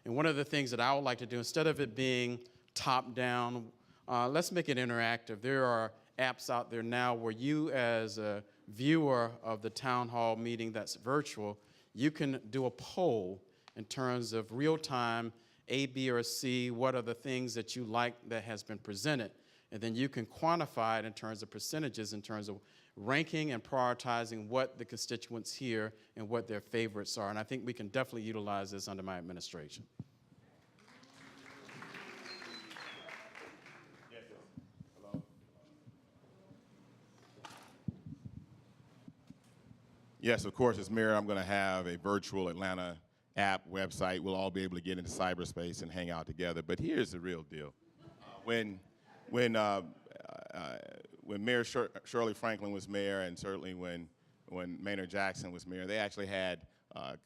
And one of the things that I would like to do, instead of it being top down, let's make it interactive. There are apps out there now where you, as a viewer of the town hall meeting that's virtual, you can do a poll in terms of real time, A, B, or C, what are the things that you like that has been presented? And then you can quantify it in terms of percentages, in terms of ranking and prioritizing what the constituents hear and what their favorites are. And I think we can definitely utilize this under my administration. Yes, of course, as mayor, I'm going to have a virtual Atlanta app, website. We'll all be able to get into cyberspace and hang out together. But here's the real deal. When Mayor Shirley Franklin was mayor, and certainly when Maynard Jackson was mayor, they actually had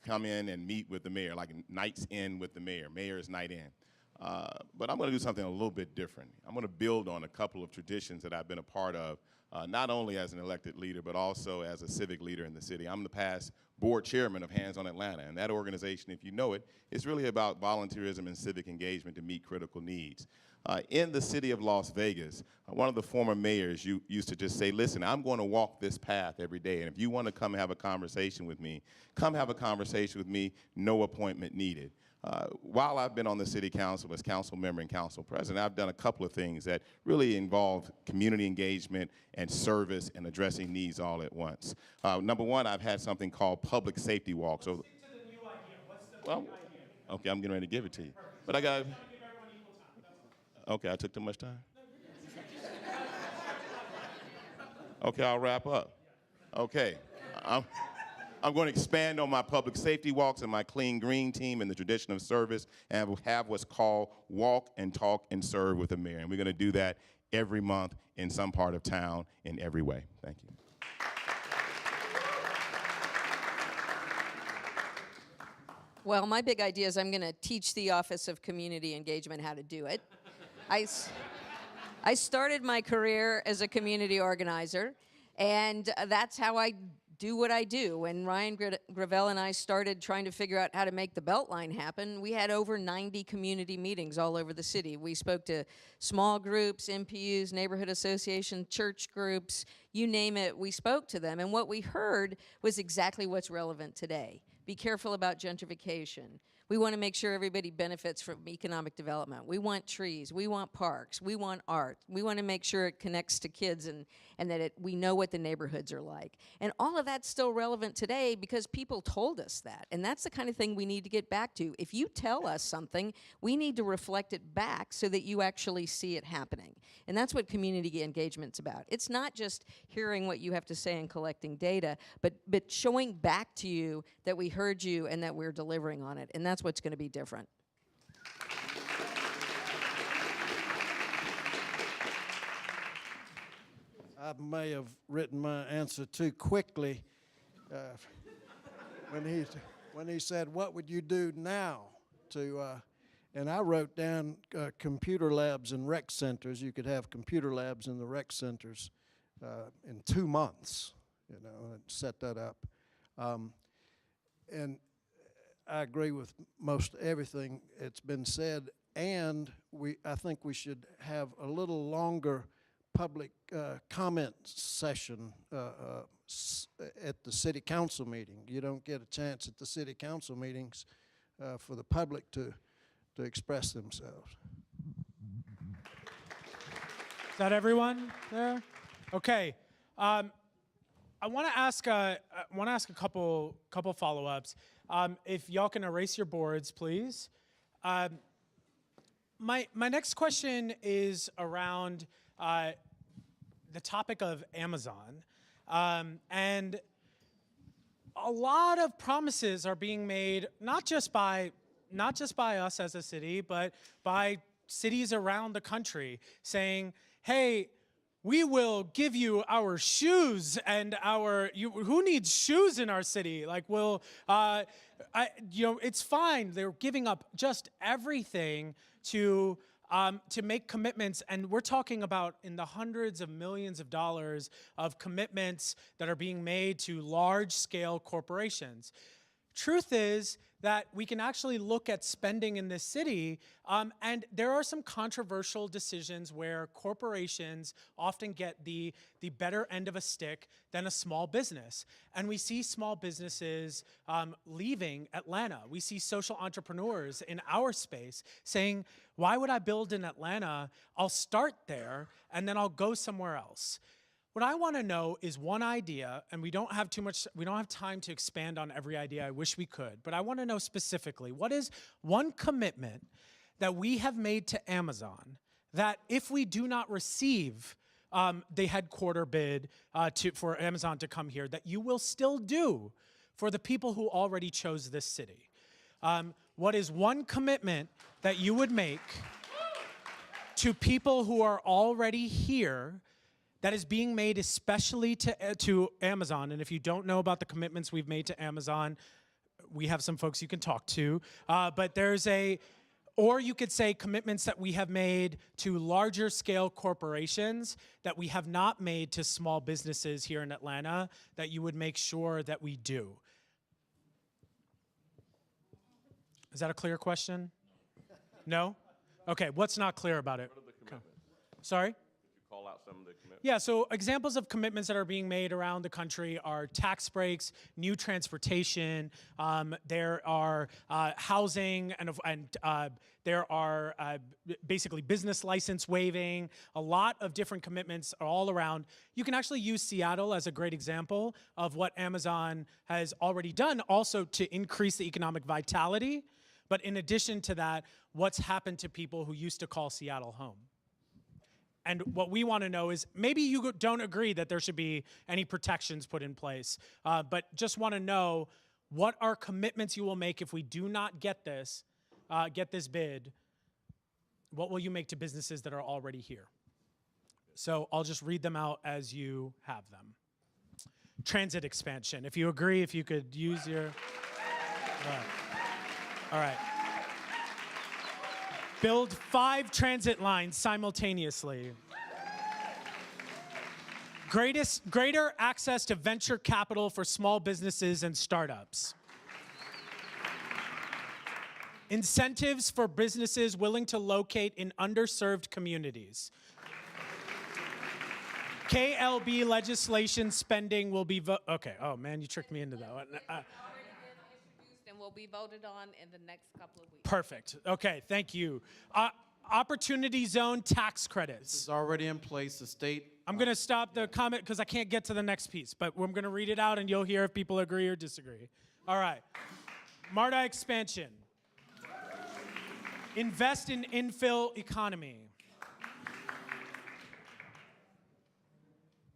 come in and meet with the mayor, like nights in with the mayor, mayor's night in. But I'm going to do something a little bit different. I'm going to build on a couple of traditions that I've been a part of, not only as an elected leader, but also as a civic leader in the city. I'm the past board chairman of Hands on Atlanta, and that organization, if you know it, is really about volunteerism and civic engagement to meet critical needs. In the city of Las Vegas, one of the former mayors used to just say, listen, I'm going to walk this path every day, and if you want to come have a conversation with me, come have a conversation with me, no appointment needed. While I've been on the city council as council member and council president, I've done a couple of things that really involve community engagement and service and addressing needs all at once. Number one, I've had something called public safety walks. So, well, okay, I'm getting ready to give it to you. But I got. Okay, I took too much time? Okay, I'll wrap up. Okay, I'm going to expand on my public safety walks and my clean green team and the tradition of service, and we'll have what's called Walk and Talk and Serve with the Mayor. And we're going to do that every month in some part of town in every way. Thank you. Well, my big idea is I'm going to teach the Office of Community Engagement how to do it. I started my career as a community organizer, and that's how I do what I do. When Ryan Gravel and I started trying to figure out how to make the Beltline happen, we had over 90 community meetings all over the city. We spoke to small groups, MPUs, neighborhood associations, church groups, you name it, we spoke to them. And what we heard was exactly what's relevant today. Be careful about gentrification. We want to make sure everybody benefits from economic development. We want trees. We want parks. We want art. We want to make sure it connects to kids and that we know what the neighborhoods are like. And all of that's still relevant today because people told us that. And that's the kind of thing we need to get back to. If you tell us something, we need to reflect it back so that you actually see it happening. And that's what community engagement's about. It's not just hearing what you have to say and collecting data, but showing back to you that we heard you and that we're delivering on it. And that's what's going to be different. I may have written my answer too quickly when he said, "What would you do now to?" And I wrote down computer labs and rec centers. You could have computer labs in the rec centers in 2 months. You know, and set that up. And I agree with most everything that's been said, and I think we should have a little longer public comment session at the city council meeting. You don't get a chance at the city council meetings for the public to express themselves. Is that everyone there? Okay. I want to ask a couple follow-ups. If y'all can erase your boards, please. My next question is around the topic of Amazon, and a lot of promises are being made, not just by us as a city, but by cities around the country, saying, "Hey, we will give you our shoes and who needs shoes in our city? Like, it's fine." They're giving up just everything to make commitments, and we're talking about in the hundreds of millions of dollars of commitments that are being made to large-scale corporations. Truth is that we can actually look at spending in this city, and there are some controversial decisions where corporations often get the better end of a stick than a small business. And we see small businesses leaving Atlanta. We see social entrepreneurs in our space saying, "Why would I build in Atlanta? I'll start there, and then I'll go somewhere else." What I want to know is one idea, and we don't have time to expand on every idea. I wish we could, but I want to know specifically, what is one commitment that we have made to Amazon that if we do not receive the headquarter bid for Amazon to come here, that you will still do for the people who already chose this city? What is one commitment that you would make to people who are already here that is being made especially to Amazon? And if you don't know about the commitments we've made to Amazon, we have some folks you can talk to. But or you could say commitments that we have made to larger scale corporations that we have not made to small businesses here in Atlanta that you would make sure that we do. Is that a clear question? No? Okay, what's not clear about it? What are the commitments? Sorry? Could you call out some of the commitments? Yeah, so examples of commitments that are being made around the country are tax breaks, new transportation, there are housing, and there are basically business license waiving. A lot of different commitments are all around. You can actually use Seattle as a great example of what Amazon has already done also to increase the economic vitality. But in addition to that, what's happened to people who used to call Seattle home? And what we want to know is maybe you don't agree that there should be any protections put in place, but just want to know what are commitments you will make if we do not get this bid. What will you make to businesses that are already here? So I'll just read them out as you have them. Transit expansion. If you agree, if you could use your... All right. Build 5 transit lines simultaneously. Greater access to venture capital for small businesses and startups. Incentives for businesses willing to locate in underserved communities. KLB legislation spending will be okay. Oh man, you tricked me into that one. And will be voted on in the next couple of weeks. Perfect. Okay, thank you. Opportunity zone tax credits. It's already in place. The state. I'm going to stop the comment because I can't get to the next piece, but I'm going to read it out and you'll hear if people agree or disagree. All right. MARTA expansion. Invest in infill economy.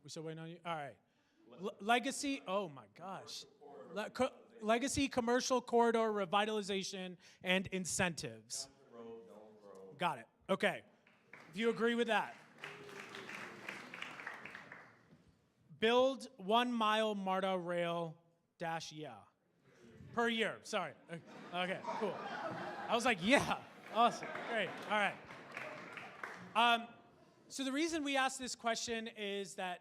We still waiting on you? All right. Legacy. Oh my gosh. Legacy commercial corridor revitalization and incentives. Got it. Okay. If you agree with that. Build 1 mile MARTA rail dash yeah. Per year. Sorry. Okay, cool. I was like, yeah. Awesome. Great. All right. So the reason we ask this question is that,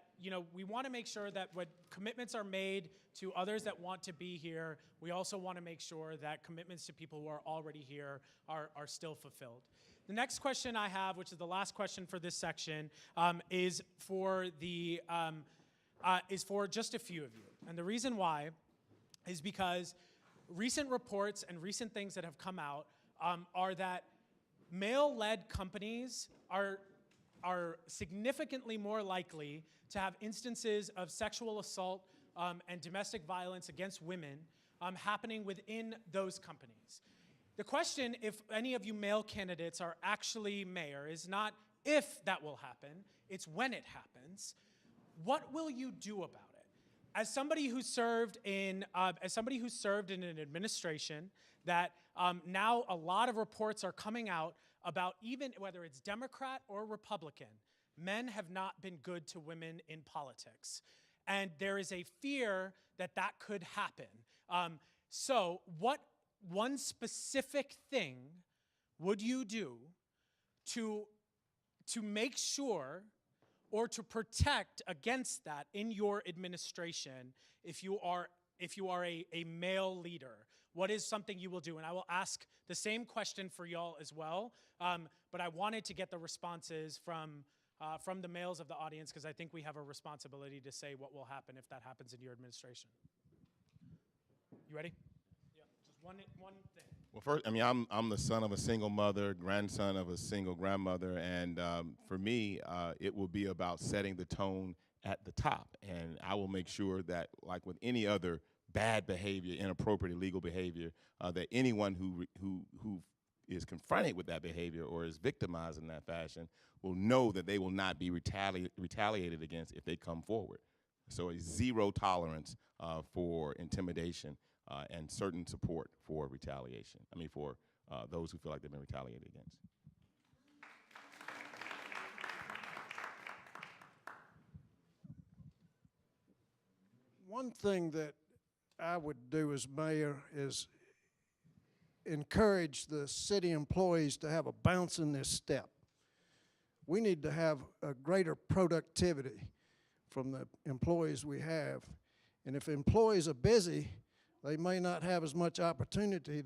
we want to make sure that when commitments are made to others that want to be here, we also want to make sure that commitments to people who are already here are still fulfilled. The next question I have, which is the last question for this section, is for just a few of you. And the reason why is because recent reports and recent things that have come out are that male-led companies are significantly more likely to have instances of sexual assault and domestic violence against women happening within those companies. The question, if any of you male candidates are actually mayor, is not if that will happen, it's when it happens. What will you do about it? As somebody who served in an administration that now a lot of reports are coming out about, even whether it's Democrat or Republican, men have not been good to women in politics. And there is a fear that that could happen. So what one specific thing would you do to make sure or to protect against that in your administration if you are a male leader? What is something you will do? And I will ask the same question for y'all as well, but I wanted to get the responses from the males of the audience because I think we have a responsibility to say what will happen if that happens in your administration. You ready? Yeah, just one thing. Well, first, I'm the son of a single mother, grandson of a single grandmother, and for me, it will be about setting the tone at the top. And I will make sure that, like with any other bad behavior, inappropriate illegal behavior, that anyone who is confronted with that behavior or is victimized in that fashion will know that they will not be retaliated against if they come forward. So a zero tolerance for intimidation and certain support for retaliation. I mean, for those who feel like they've been retaliated against. One thing that I would do as mayor is encourage the city employees to have a bounce in their step. We need to have a greater productivity from the employees we have. And if employees are busy, they may not have as much opportunity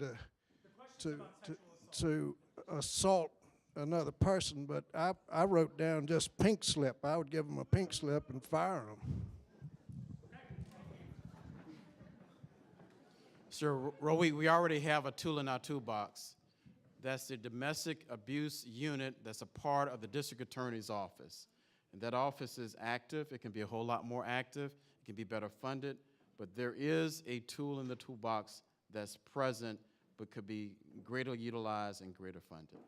to assault another person, but I wrote down just pink slip. I would give them a pink slip and fire them. Sure, Roe, we already have a tool in our toolbox. That's the domestic abuse unit that's a part of the district attorney's office. And that office is active. It can be a whole lot more active. It can be better funded. But there is a tool in the toolbox that's present but could be greater utilized and greater funded.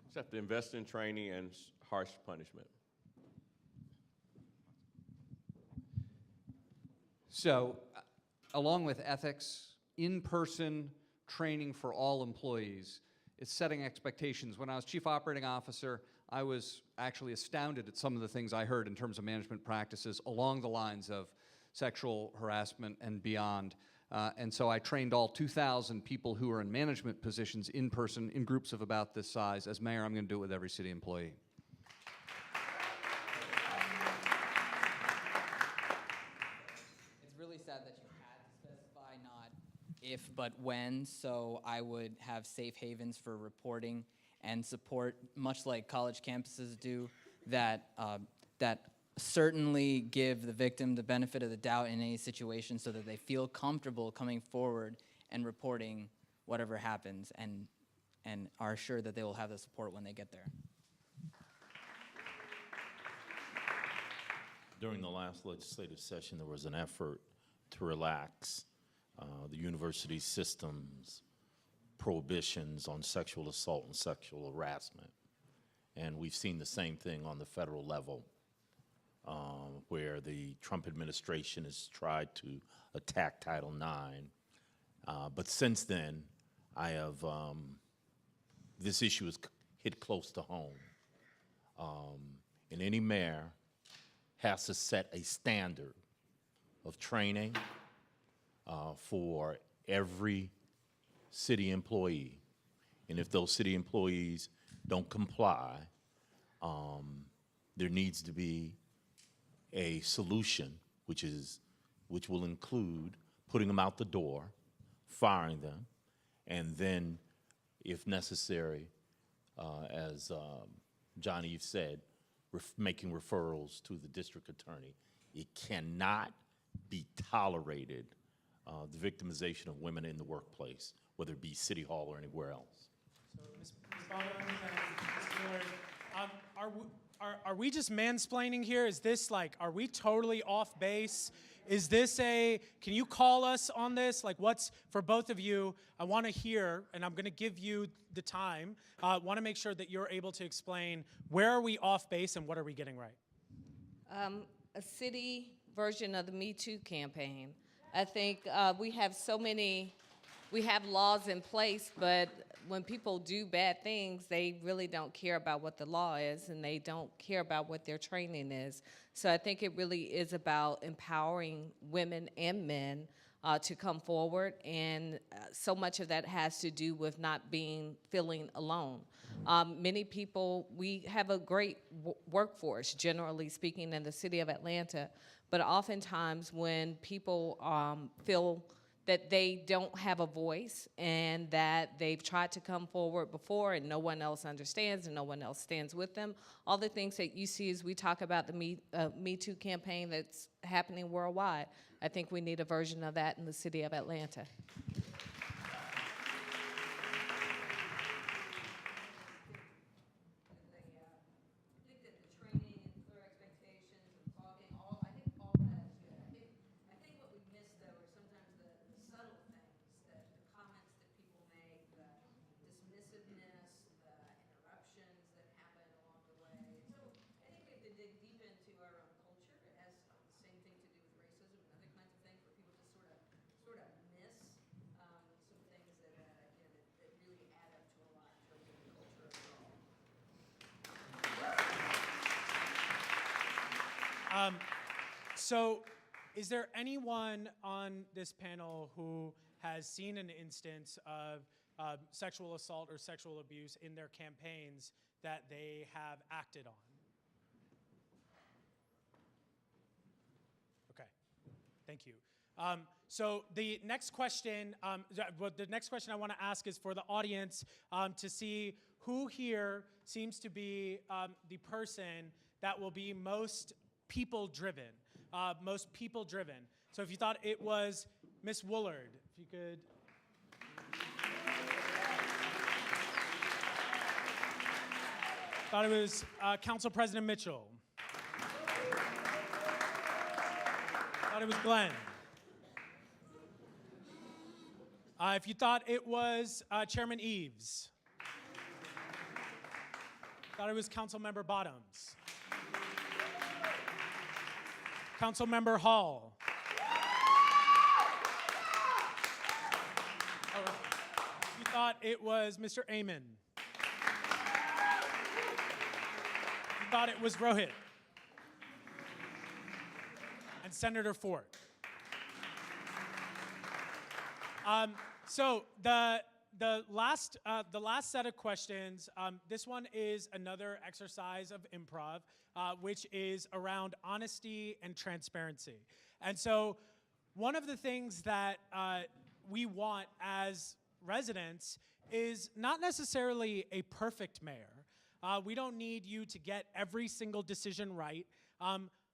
Except to invest in training and harsh punishment. So, along with ethics, in-person training for all employees, it's setting expectations. When I was chief operating officer, I was actually astounded at some of the things I heard in terms of management practices along the lines of sexual harassment and beyond. And so I trained all 2,000 people who are in management positions in person in groups of about this size. As mayor, I'm going to do it with every city employee. It's really sad that you had to specify not if but when, so I would have safe havens for reporting and support, much like college campuses do, that certainly give the victim the benefit of the doubt in any situation so that they feel comfortable coming forward and reporting whatever happens and are sure that they will have the support when they get there. During the last legislative session, there was an effort to relax the university system's prohibitions on sexual assault and sexual harassment. And we've seen the same thing on the federal level, where the Trump administration has tried to attack Title IX. But since then, I have, this issue has hit close to home. And any mayor has to set a standard of training for every city employee. And if those city employees don't comply, there needs to be a solution, which will include putting them out the door, firing them, and then, if necessary, as John Eve said, making referrals to the district attorney. It cannot be tolerated, the victimization of women in the workplace, whether it be City Hall or anywhere else. So, Ms. Bonham and Ms. Miller, are we just mansplaining here? Is this like, are we totally off base? Is this can you call us on this? Like, what's, for both of you, I want to hear, and I'm going to give you the time, want to make sure that you're able to explain where are we off base and what are we getting right? A city version of the Me Too campaign. I think we have laws in place, but when people do bad things, they really don't care about what the law is, and they don't care about what their training is. So I think it really is about empowering women and men to come forward, and so much of that has to do with not feeling alone. Many people, we have a great workforce, generally speaking, in the city of Atlanta, but oftentimes when people feel that they don't have a voice and that they've tried to come forward before and no one else understands and no one else stands with them. All the things that you see as we talk about the Me Too campaign that's happening worldwide, I think we need a version of that in the city of Atlanta. Sort of miss So, is there anyone on this panel who has seen an instance of sexual assault or sexual abuse in their campaigns that they have acted on? Okay, thank you. So the next question, the next question I want to ask is for the audience to see who here seems to be the person that will be most people-driven. So if you thought it was Ms. Woolard, if you could. Thought it was Council President Mitchell. Thought it was Glenn. If you thought it was Chairman Eves. Thought it was Councilmember Bottoms. Councilmember Hall. You thought it was Mr. Amen. You thought it was Rohit. And Senator Ford. So the last set of questions, this one is another exercise of improv, which is around honesty and transparency. And so one of the things that we want as residents is not necessarily a perfect mayor. We don't need you to get every single decision right.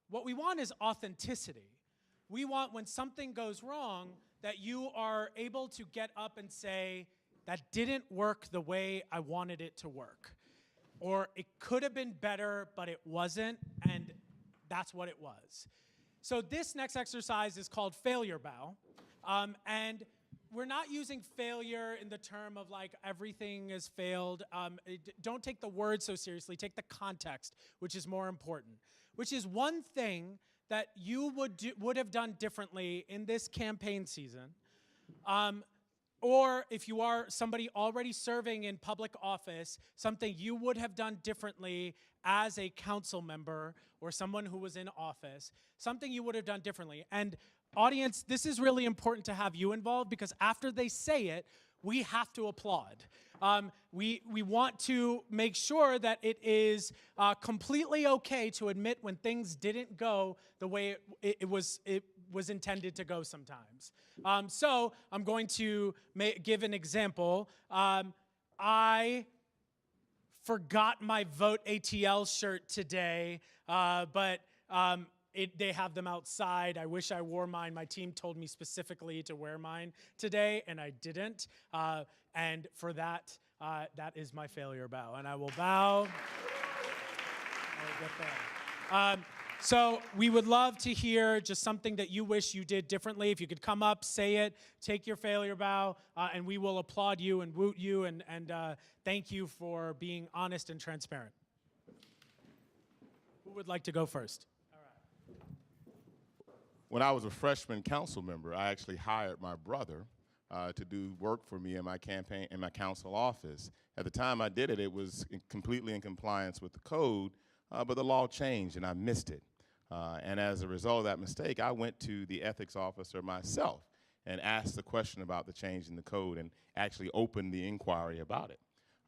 What we want is authenticity. We want when something goes wrong that you are able to get up and say, that didn't work the way I wanted it to work. Or it could have been better, but it wasn't, and that's what it was. So this next exercise is called Failure Bow. And we're not using failure in the term of like everything has failed. Don't take the word so seriously, take the context, which is more important. Which is one thing that you would have done differently in this campaign season, or if you are somebody already serving in public office, something you would have done differently as a council member or someone who was in office, something you would have done differently. And audience, this is really important to have you involved because after they say it, we have to applaud. We want to make sure that it is completely okay to admit when things didn't go the way it was intended to go sometimes. So I'm going to give an example. I forgot my Vote ATL shirt today, but they have them outside. I wish I wore mine. My team told me specifically to wear mine today, and I didn't. And for that, that is my failure bow. And I will bow. I will get there. So we would love to hear just something that you wish you did differently. If you could come up, say it, take your failure bow, and we will applaud you and woot you and thank you for being honest and transparent. Who would like to go first? When I was a freshman council member, I actually hired my brother to do work for me in my campaign, in my council office. At the time I did it, it was completely in compliance with the code, but the law changed and I missed it. And as a result of that mistake, I went to the ethics officer myself and asked the question about the change in the code and actually opened the inquiry about it.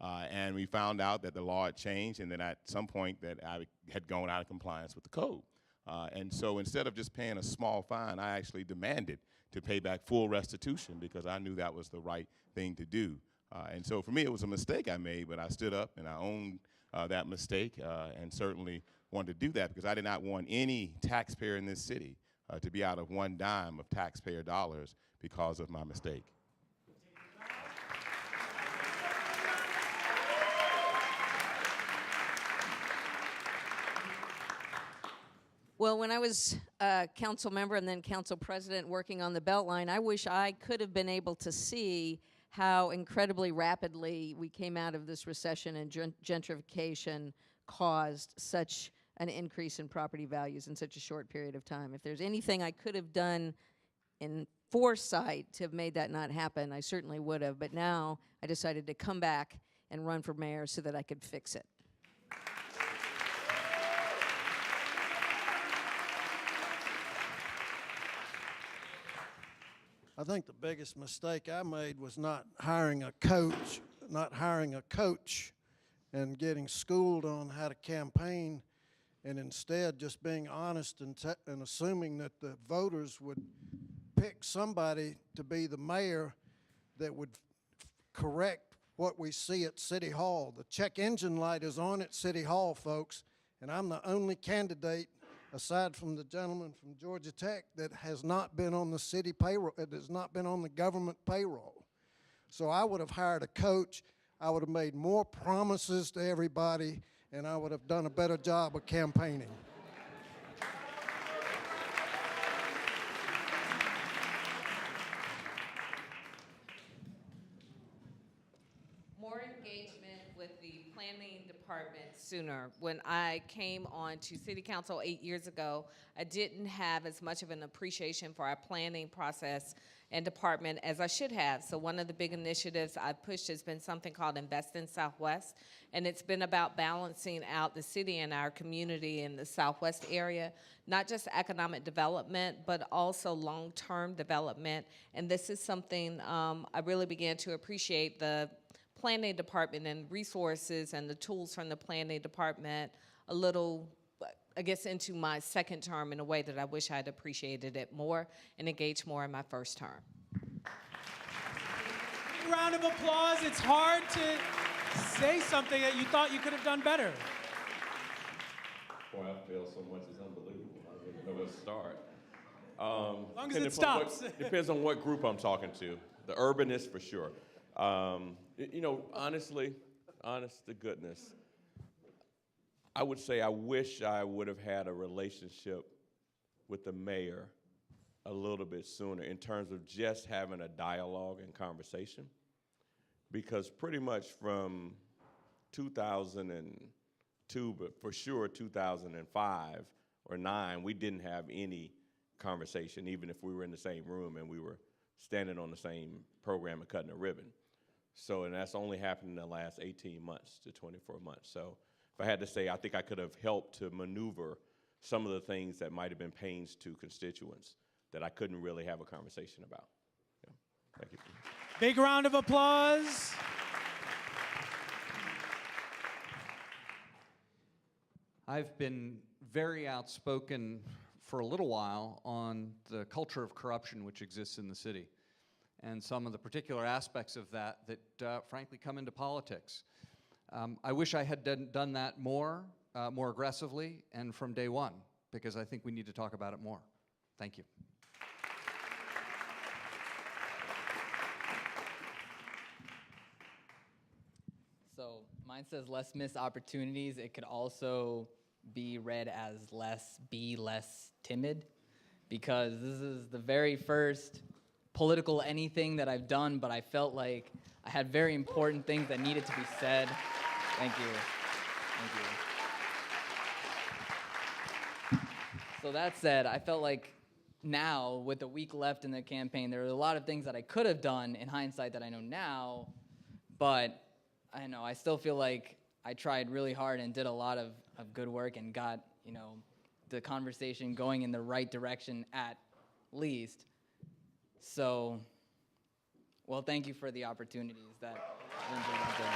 And we found out that the law had changed and that at some point that I had gone out of compliance with the code. And so instead of just paying a small fine, I actually demanded to pay back full restitution because I knew that was the right thing to do. And so for me, it was a mistake I made, but I stood up and I owned that mistake and certainly wanted to do that because I did not want any taxpayer in this city to be out of one dime of taxpayer dollars because of my mistake. Well, when I was a council member and then council president working on the Beltline, I wish I could have been able to see how incredibly rapidly we came out of this recession and gentrification caused such an increase in property values in such a short period of time. If there's anything I could have done in foresight to have made that not happen, I certainly would have. But now I decided to come back and run for mayor so that I could fix it. I think the biggest mistake I made was not hiring a coach and getting schooled on how to campaign, and instead just being honest and assuming that the voters would pick somebody to be the mayor that would correct what we see at City Hall. The check engine light is on at City Hall, folks, and I'm the only candidate, aside from the gentleman from Georgia Tech, that has not been on the city payroll, that has not been on the government payroll. So I would have hired a coach, I would have made more promises to everybody, and I would have done a better job of campaigning. More engagement with the planning department sooner. When I came on to city council 8 years ago, I didn't have as much of an appreciation for our planning process and department as I should have. So one of the big initiatives I've pushed has been something called Invest in Southwest, and it's been about balancing out the city and our community in the Southwest area, not just economic development, but also long-term development. And this is something I really began to appreciate the planning department and resources and the tools from the planning department a little, I guess, into my second term in a way that I wish I'd appreciated it more and engaged more in my first term. Big round of applause. It's hard to say something that you thought you could have done better. Boy, I feel so much. It's unbelievable. I don't even know where to start. As long as it Depends on stops. depends on what group I'm talking to. The urbanists, for sure. You know, honestly, honest to goodness, I would say I wish I would have had a relationship with the mayor a little bit sooner in terms of just having a dialogue and conversation. Because pretty much from 2002, but for sure 2005 or 9, we didn't have any conversation, even if we were in the same room and we were standing on the same program and cutting a ribbon. So, and that's only happened in the last 18 months to 24 months. So if I had to say, I think I could have helped to maneuver some of the things that might have been pains to constituents that I couldn't really have a conversation about. Yeah. Thank you. Big round of applause. I've been very outspoken for a little while on the culture of corruption which exists in the city and some of the particular aspects of that frankly come into politics. I wish I had done that more aggressively and from day one, because I think we need to talk about it more. Thank you. So mine says less missed opportunities. It could also be read as be less timid, because this is the very first political anything that I've done, but I felt like I had very important things that needed to be said. Thank you. Thank you. So that said, I felt like now, with a week left in the campaign, there were a lot of things that I could have done in hindsight that I know now, but I know I still feel like I tried really hard and did a lot of good work and got, the conversation going in the right direction at least. So, well, thank you for the opportunities that Lindsay mentioned.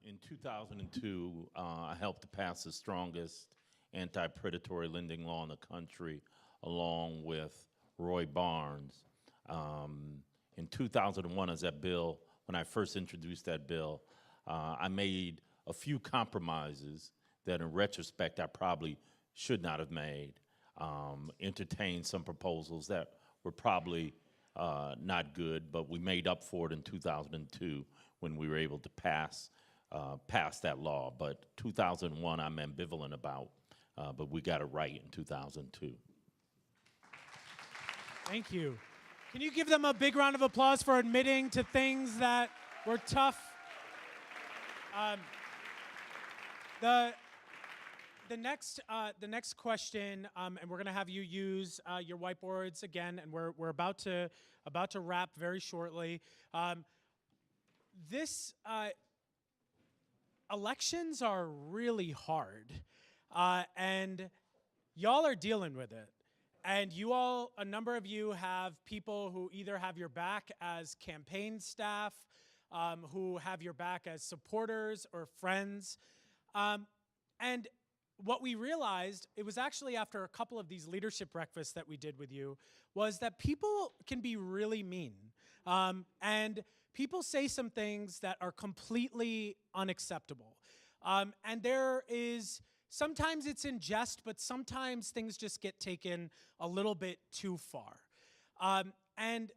In 2002, I helped to pass the strongest anti-predatory lending law in the country, along with Roy Barnes. In 2001, as that bill, when I first introduced that bill, I made a few compromises that in retrospect I probably should not have made. Entertained some proposals that were probably not good, but we made up for it in 2002 when we were able to pass that law. But 2001 I'm ambivalent about, but we got it right in 2002. Thank you. Can you give them a big round of applause for admitting to things that were tough? The next question, and we're going to have you use your whiteboards again, and we're about to wrap very shortly. This elections are really hard, and y'all are dealing with it. And you all, a number of you have people who either have your back as campaign staff, who have your back as supporters or friends. And what we realized, it was actually after a couple of these leadership breakfasts that we did with you, was that people can be really mean. And people say some things that are completely unacceptable. And there is, sometimes it's in jest, but sometimes things just get taken a little bit too far. And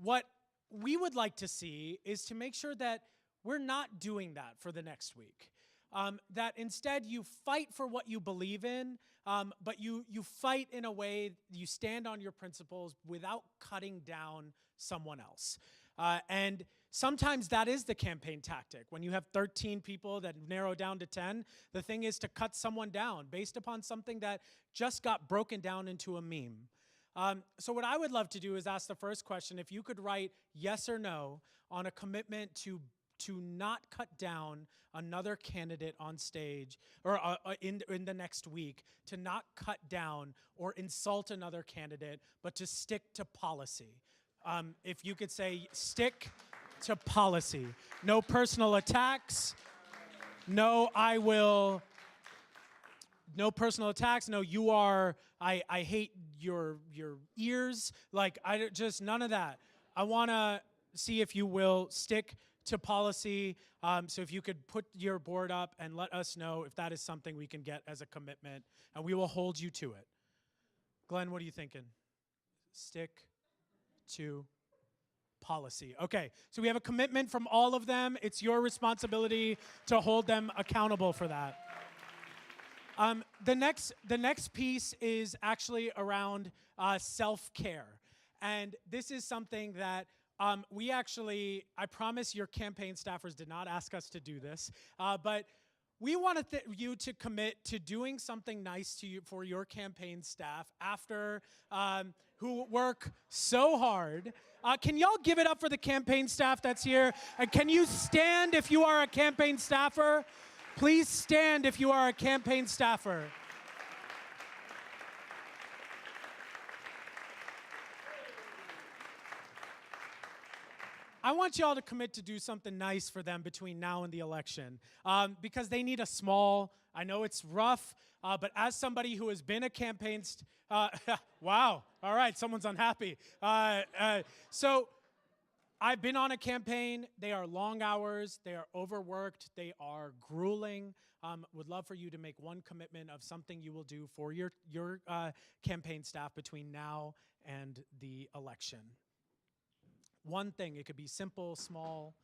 what we would like to see is to make sure that we're not doing that for the next week. That instead you fight for what you believe in, but you fight in a way, you stand on your principles without cutting down someone else. And sometimes that is the campaign tactic. When you have 13 people that narrow down to 10, the thing is to cut someone down based upon something that just got broken down into a meme. So what I would love to do is ask the first question, if you could write yes or no on a commitment to not cut down another candidate on stage or in the next week, to not cut down or insult another candidate, but to stick to policy. If you could say stick to policy. No personal attacks. No, no personal attacks. No, you are, I hate your ears. Like, just none of that. I want to see if you will stick to policy. So if you could put your board up and let us know if that is something we can get as a commitment, and we will hold you to it. Glenn, what are you thinking? Stick to policy. Okay, so we have a commitment from all of them. It's your responsibility to hold them accountable for that. The next piece is actually around self-care. And this is something that we actually, I promise your campaign staffers did not ask us to do this, but we wanted you to commit to doing something nice to you for your campaign staff after who work so hard. Can y'all give it up for the campaign staff that's here? And can you stand if you are a campaign staffer? Please stand if you are a campaign staffer. I want y'all to commit to do something nice for them between now and the election, because they need a small, I know it's rough, but as somebody who has been a campaign, wow, all right, someone's unhappy. So I've been on a campaign. They are long hours, they are overworked, they are grueling. Would love for you to make one commitment of something you will do for your campaign staff between now and the election. One thing, it could be simple, small,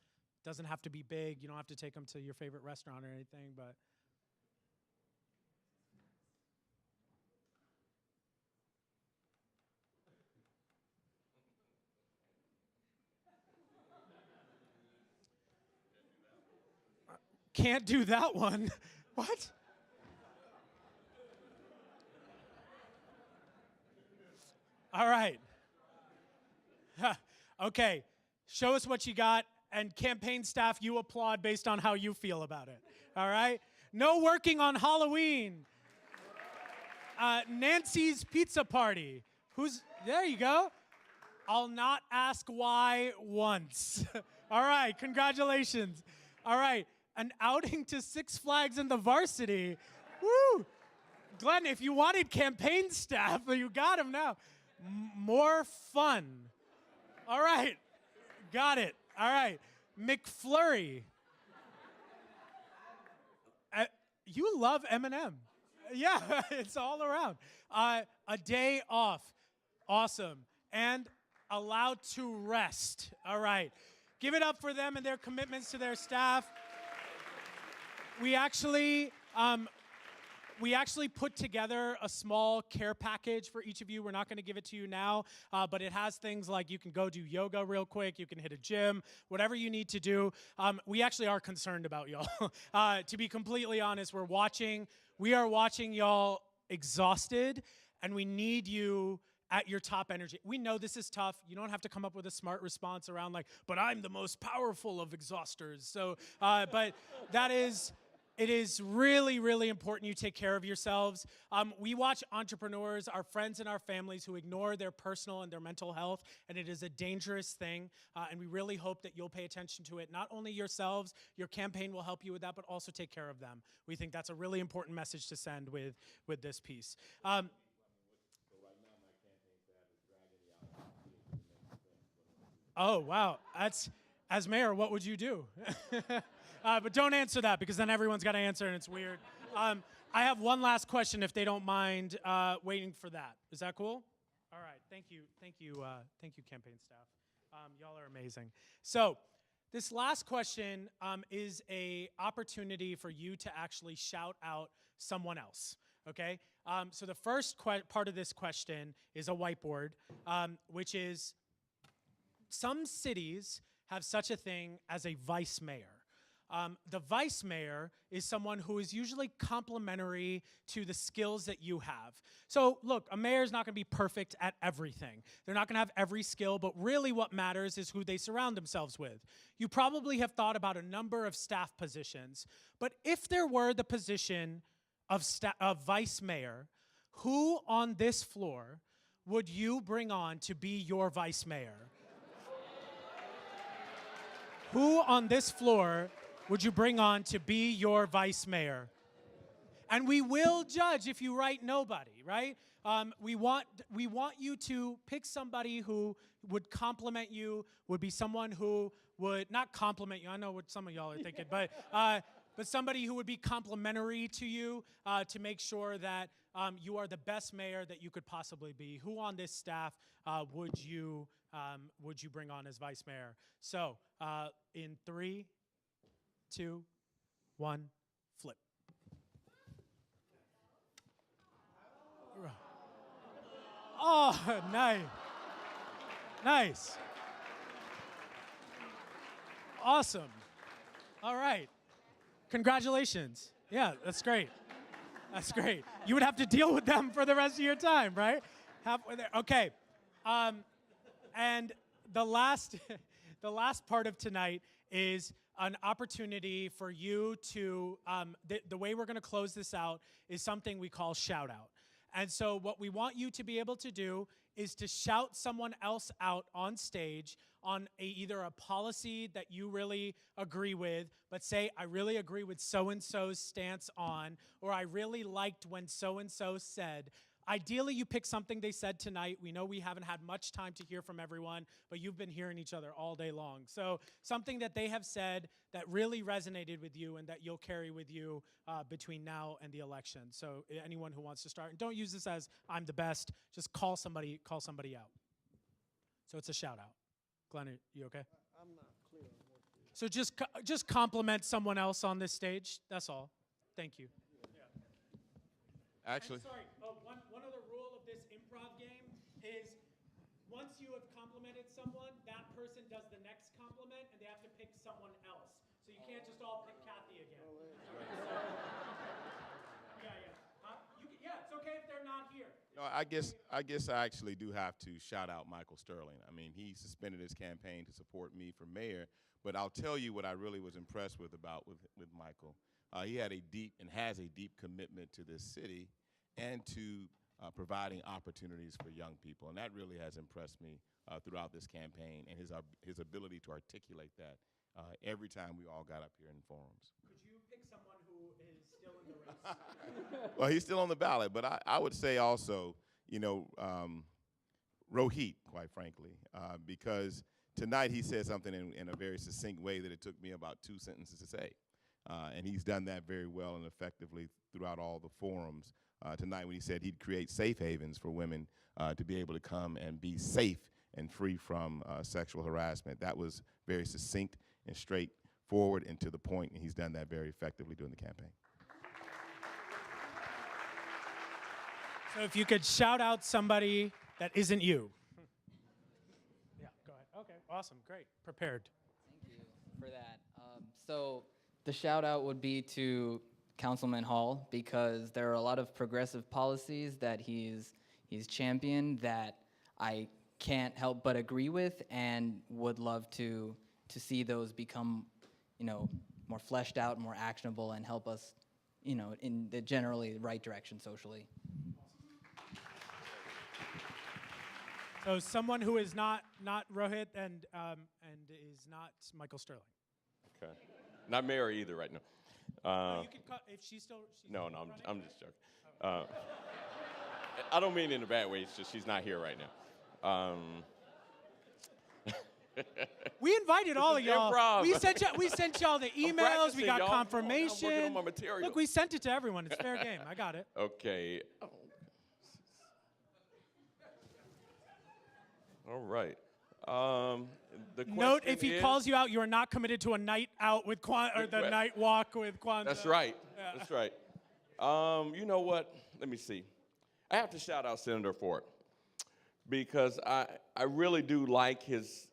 doesn't have to be big. You don't have to take them to your favorite restaurant or anything, but can't do that one. What? All right. Okay, show us what you got, and campaign staff, you applaud based on how you feel about it, all right? No working on Halloween. Nancy's Pizza Party. There you go. I'll not ask why once. All right, congratulations. All right, an outing to Six Flags in the Varsity. Woo! Glenn, if you wanted campaign staff, you got them now. More fun. All right, got it. All right, McFlurry. You love Eminem. Yeah, it's all around. A day off, awesome. And allowed to rest. All right, give it up for them and their commitments to their staff. We actually put together a small care package for each of you. We're not going to give it to you now, but it has things like you can go do yoga real quick, you can hit a gym, whatever you need to do. We actually are concerned about y'all. To be completely honest, we are watching y'all exhausted, and we need you at your top energy. We know this is tough. You don't have to come up with a smart response around like, but I'm the most powerful of exhausters. So, but that is It is really, really important you take care of yourselves. We watch entrepreneurs, our friends and our families, who ignore their personal and their mental health, and it is a dangerous thing. And we really hope that you'll pay attention to it. Not only yourselves, your campaign will help you with that, but also take care of them. We think that's a really important message to send with this piece. Oh, wow. As mayor, what would you do? But don't answer that, because then everyone's got to answer and it's weird. I have one last question, if they don't mind waiting for that. Is that cool? All right. Thank you, campaign staff. Y'all are amazing. So this last question is a opportunity for you to actually shout out someone else. Okay? So the first part of this question is a whiteboard, which is, some cities have such a thing as a vice mayor. The vice mayor is someone who is usually complementary to the skills that you have. So look, a mayor is not going to be perfect at everything. They're not going to have every skill, but really what matters is who they surround themselves with. You probably have thought about a number of staff positions, but if there were the position of vice mayor, who on this floor would you bring on to be your vice mayor? Who on this floor would you bring on to be your vice mayor? And we will judge if you write nobody, right? We want you to pick somebody who would compliment you, would be someone who would not compliment you. I know what some of y'all are thinking, but somebody who would be complimentary to you to make sure that you are the best mayor that you could possibly be. Who on this staff would you bring on as vice mayor? So in 3, 2, 1, flip. Oh, nice. Nice. Awesome. All right. Congratulations. Yeah, that's great. That's great. You would have to deal with them for the rest of your time, right? Halfway there. Okay. And the last part of tonight is an opportunity for you to, the way we're going to close this out is something we call shout out. And so what we want you to be able to do is to shout someone else out on stage on either a policy that you really agree with, but say, I really agree with so-and-so's stance on, or I really liked when so-and-so said. Ideally, you pick something they said tonight. We know we haven't had much time to hear from everyone, but you've been hearing each other all day long. So something that they have said that really resonated with you and that you'll carry with you between now and the election. So anyone who wants to start, and don't use this as I'm the best, just call somebody out. So it's a shout out. Glenn, are you okay? I'm not clear on what the... So just compliment someone else on this stage. That's all. Thank you. Actually, Sorry, one other rule of this improv game is once you have complimented someone, that person does the next compliment, and they have to pick someone else. So you can't just all pick Kathy again. Yeah, it's okay if they're not here. no, I guess I actually do have to shout out Michael Sterling. I mean, he suspended his campaign to support me for mayor, but I'll tell you what I really was impressed with Michael. He had a deep and has a deep commitment to this city and to providing opportunities for young people. And that really has impressed me throughout this campaign, and his ability to articulate that every time we all got up here in forums. Could you pick someone who is still in the race? Well, he's still on the ballot, but I would say also, Rohit, quite frankly, because tonight he said something in a very succinct way that it took me about 2 sentences to say. And he's done that very well and effectively throughout all the forums. Tonight when he said he'd create safe havens for women to be able to come and be safe and free from sexual harassment. That was very succinct and straightforward and to the point, and he's done that very effectively during the campaign. So if you could shout out somebody that isn't you. Yeah, go ahead. Okay, awesome, great, prepared. Thank you for that. So the shout out would be to Councilman Hall, because there are a lot of progressive policies that he's championed that I can't help but agree with, and would love to see those become, more fleshed out, more actionable, and help us, in the generally right direction socially. So someone who is not Rohit and is not Michael Sterling. Okay. Not Mary either right now. You could cut if she's still. No, I'm just joking. I don't mean it in a bad way. It's just she's not here right now. We invited all of y'all. Improv. We sent y'all the emails. We practicing, got y'all. confirmation. I'm working on my material. Look, we sent it to everyone. It's fair game. I got it. Okay. All right. The Note: question if he is- calls you out, you are not committed to a night out with or the Right. night walk with Kwanzaa. That's right. Yeah. That's right. You know what? Let me see. I have to shout out Senator Ford because I really do like his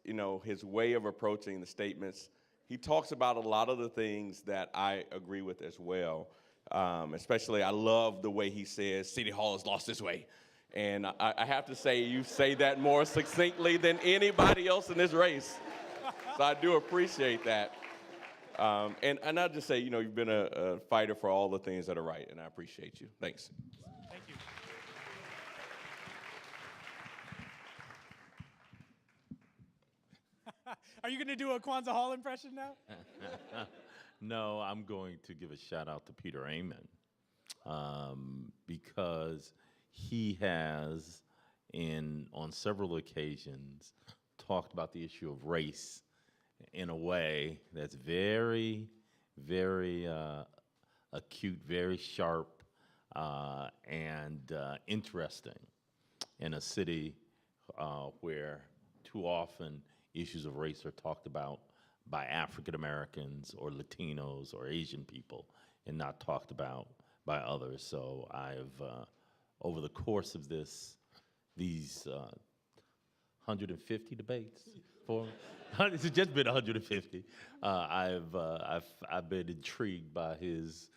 way of approaching the statements. He talks about a lot of the things that I agree with as well. Especially, I love the way he says City Hall is lost its way. And I have to say, you say that more succinctly than anybody else in this race. So I do appreciate that. And I'll just say, you've been a fighter for all the things that are right, and I appreciate you. Thanks. Thank you. Are you going to do a Kwanzaa Hall impression now? No, I'm going to give a shout out to Peter Amon because he has, on several occasions, talked about the issue of race in a way that's very, very acute, very sharp, and interesting in a city where too often issues of race are talked about by African Americans or Latinos or Asian people and not talked about by others. So I've, over the course of these 150 debates, it's just been 150. I've been intrigued by his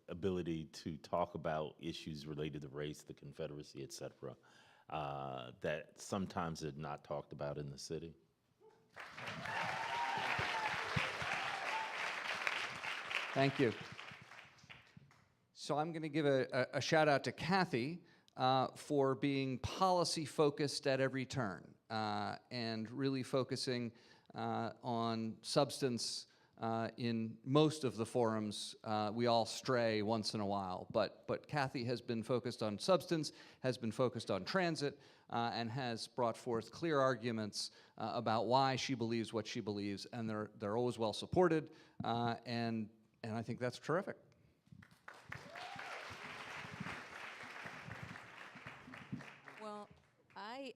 ability to talk about issues related to race, the Confederacy, et cetera, that sometimes are not talked about in the city. Thank you. So I'm going to give a shout out to Kathy for being policy focused at every turn and really focusing on substance in most of the forums. We all stray once in a while, but Kathy has been focused on substance, has been focused on transit, and has brought forth clear arguments about why she believes what she believes, and they're always well supported, and I think that's terrific. Well, I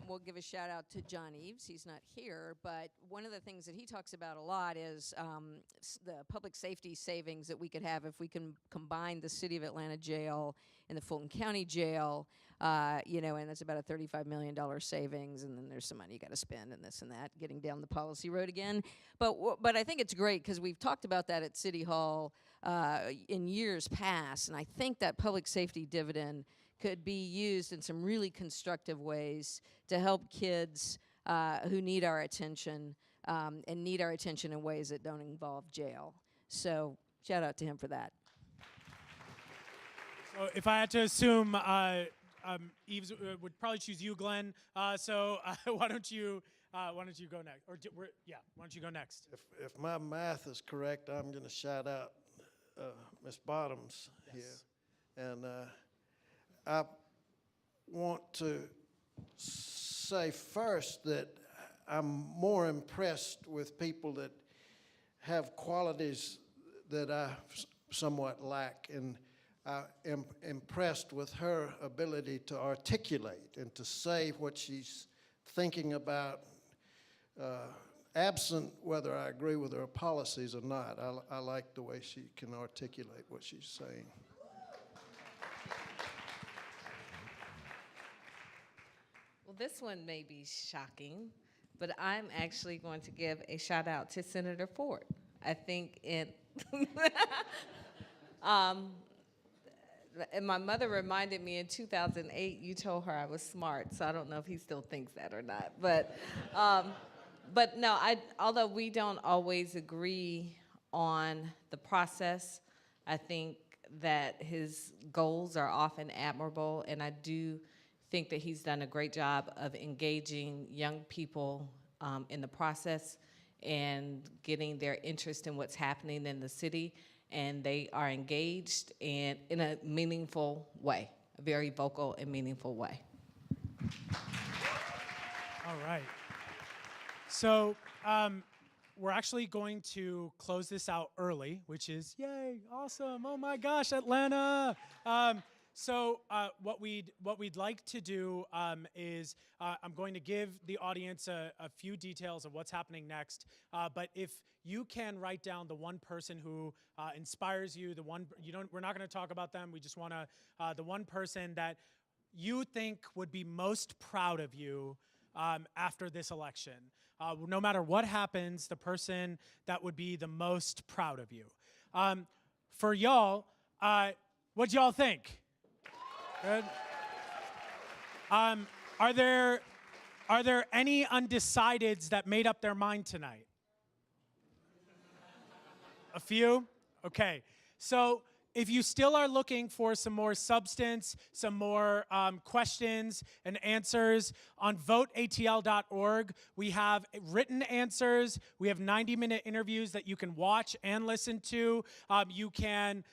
will give a shout out to John Eves. He's not here, but one of the things that he talks about a lot is the public safety savings that we could have if we can combine the City of Atlanta Jail and the Fulton County Jail, and it's about a $35 million savings, and then there's some money you got to spend and this and that, getting down the policy road again. But I think it's great because we've talked about that at City Hall in years past, and I think that public safety dividend could be used in some really constructive ways to help kids who need our attention and need our attention in ways that don't involve jail. So shout out to him for that. So if I had to assume, Eves would probably choose you, Glenn. So why don't you go next? Or why don't you go next? If my math is correct, I'm going to shout out Ms. Bottoms here. And I want to say first that I'm more impressed with people that have qualities that I somewhat lack, and I am impressed with her ability to articulate and to say what she's thinking about, absent whether I agree with her policies or not. I like the way she can articulate what she's saying. Well, this one may be shocking, but I'm actually going to give a shout out to Senator Ford. I think and my mother reminded me in 2008, you told her I was smart, so I don't know if he still thinks that or not. But no, although we don't always agree on the process. I think that his goals are often admirable, and I do think that he's done a great job of engaging young people in the process and getting their interest in what's happening in the city, and they are engaged and in a meaningful way, a very vocal and meaningful way. All right. So we're actually going to close this out early, which is yay, awesome. Oh my gosh, Atlanta. So what we'd like to do is I'm going to give the audience a few details of what's happening next. But if you can write down the one person who inspires you, the one we're not going to talk about them. We just want to the one person that you think would be most proud of you after this election. No matter what happens, the person that would be the most proud of you. For y'all, what'd y'all think? Good. Are there any undecideds that made up their mind tonight? A few? Okay. So if you still are looking for some more substance, some more questions and answers, on voteatl.org, we have written answers. We have 90-minute interviews that you can watch and listen to. You can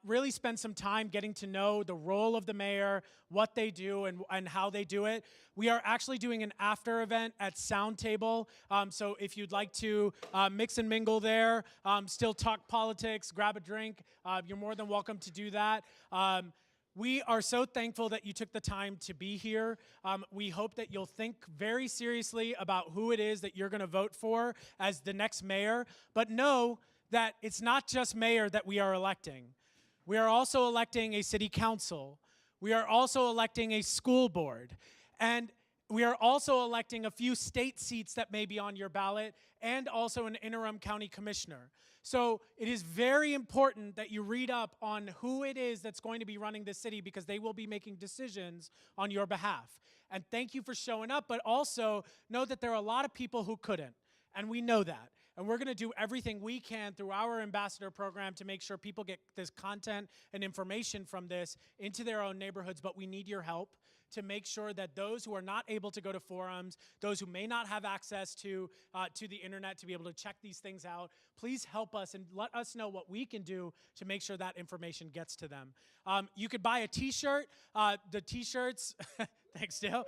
really spend some time getting to know the role of the mayor, what they do, and how they do it. We are actually doing an after event at Sound Table. So if you'd like to mix and mingle there, still talk politics, grab a drink, you're more than welcome to do that. We are so thankful that you took the time to be here. We hope that you'll think very seriously about who it is that you're going to vote for as the next mayor. But know that it's not just mayor that we are electing. We are also electing a city council. We are also electing a school board. And we are also electing a few state seats that may be on your ballot, and also an interim county commissioner. So it is very important that you read up on who it is that's going to be running this city, because they will be making decisions on your behalf. And thank you for showing up, but also know that there are a lot of people who couldn't, and we know that. And we're going to do everything we can through our ambassador program to make sure people get this content and information from this into their own neighborhoods, but we need your help to make sure that those who are not able to go to forums, those who may not have access to the internet to be able to check these things out, please help us and let us know what we can do to make sure that information gets to them. You could buy a t-shirt. The t-shirts, thanks Dale.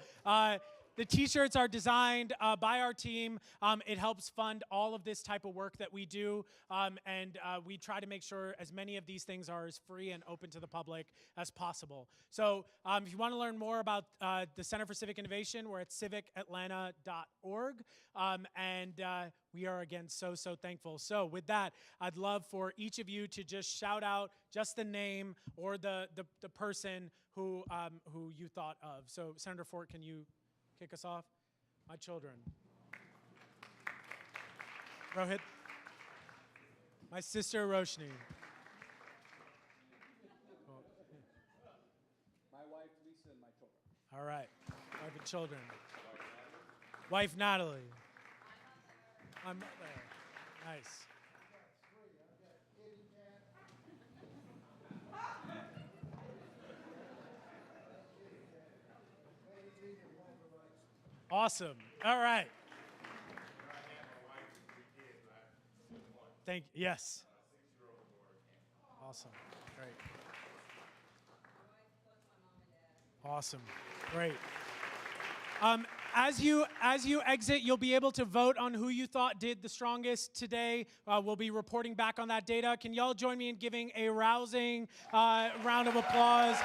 The t-shirts are designed by our team. It helps fund all of this type of work that we do. And we try to make sure as many of these things are as free and open to the public as possible. So if you want to learn more about the Center for Civic Innovation, we're at civicatlanta.org. We are, again, so thankful. So with that, I'd love for each of you to just shout out just the name or the person who you thought of. So Senator Fort, can you kick us off? My children. Rohit. My sister Roshni. My wife Lisa and my children. All right. Wife and children. Wife Natalie. My mother. Nice. Awesome. All right. Thank you. Yes. Awesome. Great. Awesome. Great. As you exit, you'll be able to vote on who you thought did the strongest today. We'll be reporting back on that data. Can y'all join me in giving a rousing round of applause?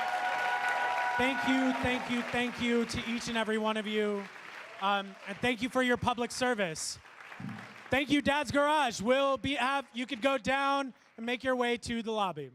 Thank you to each and every one of you. And thank you for your public service. Thank you, Dad's Garage. You could go down and make your way to the lobby.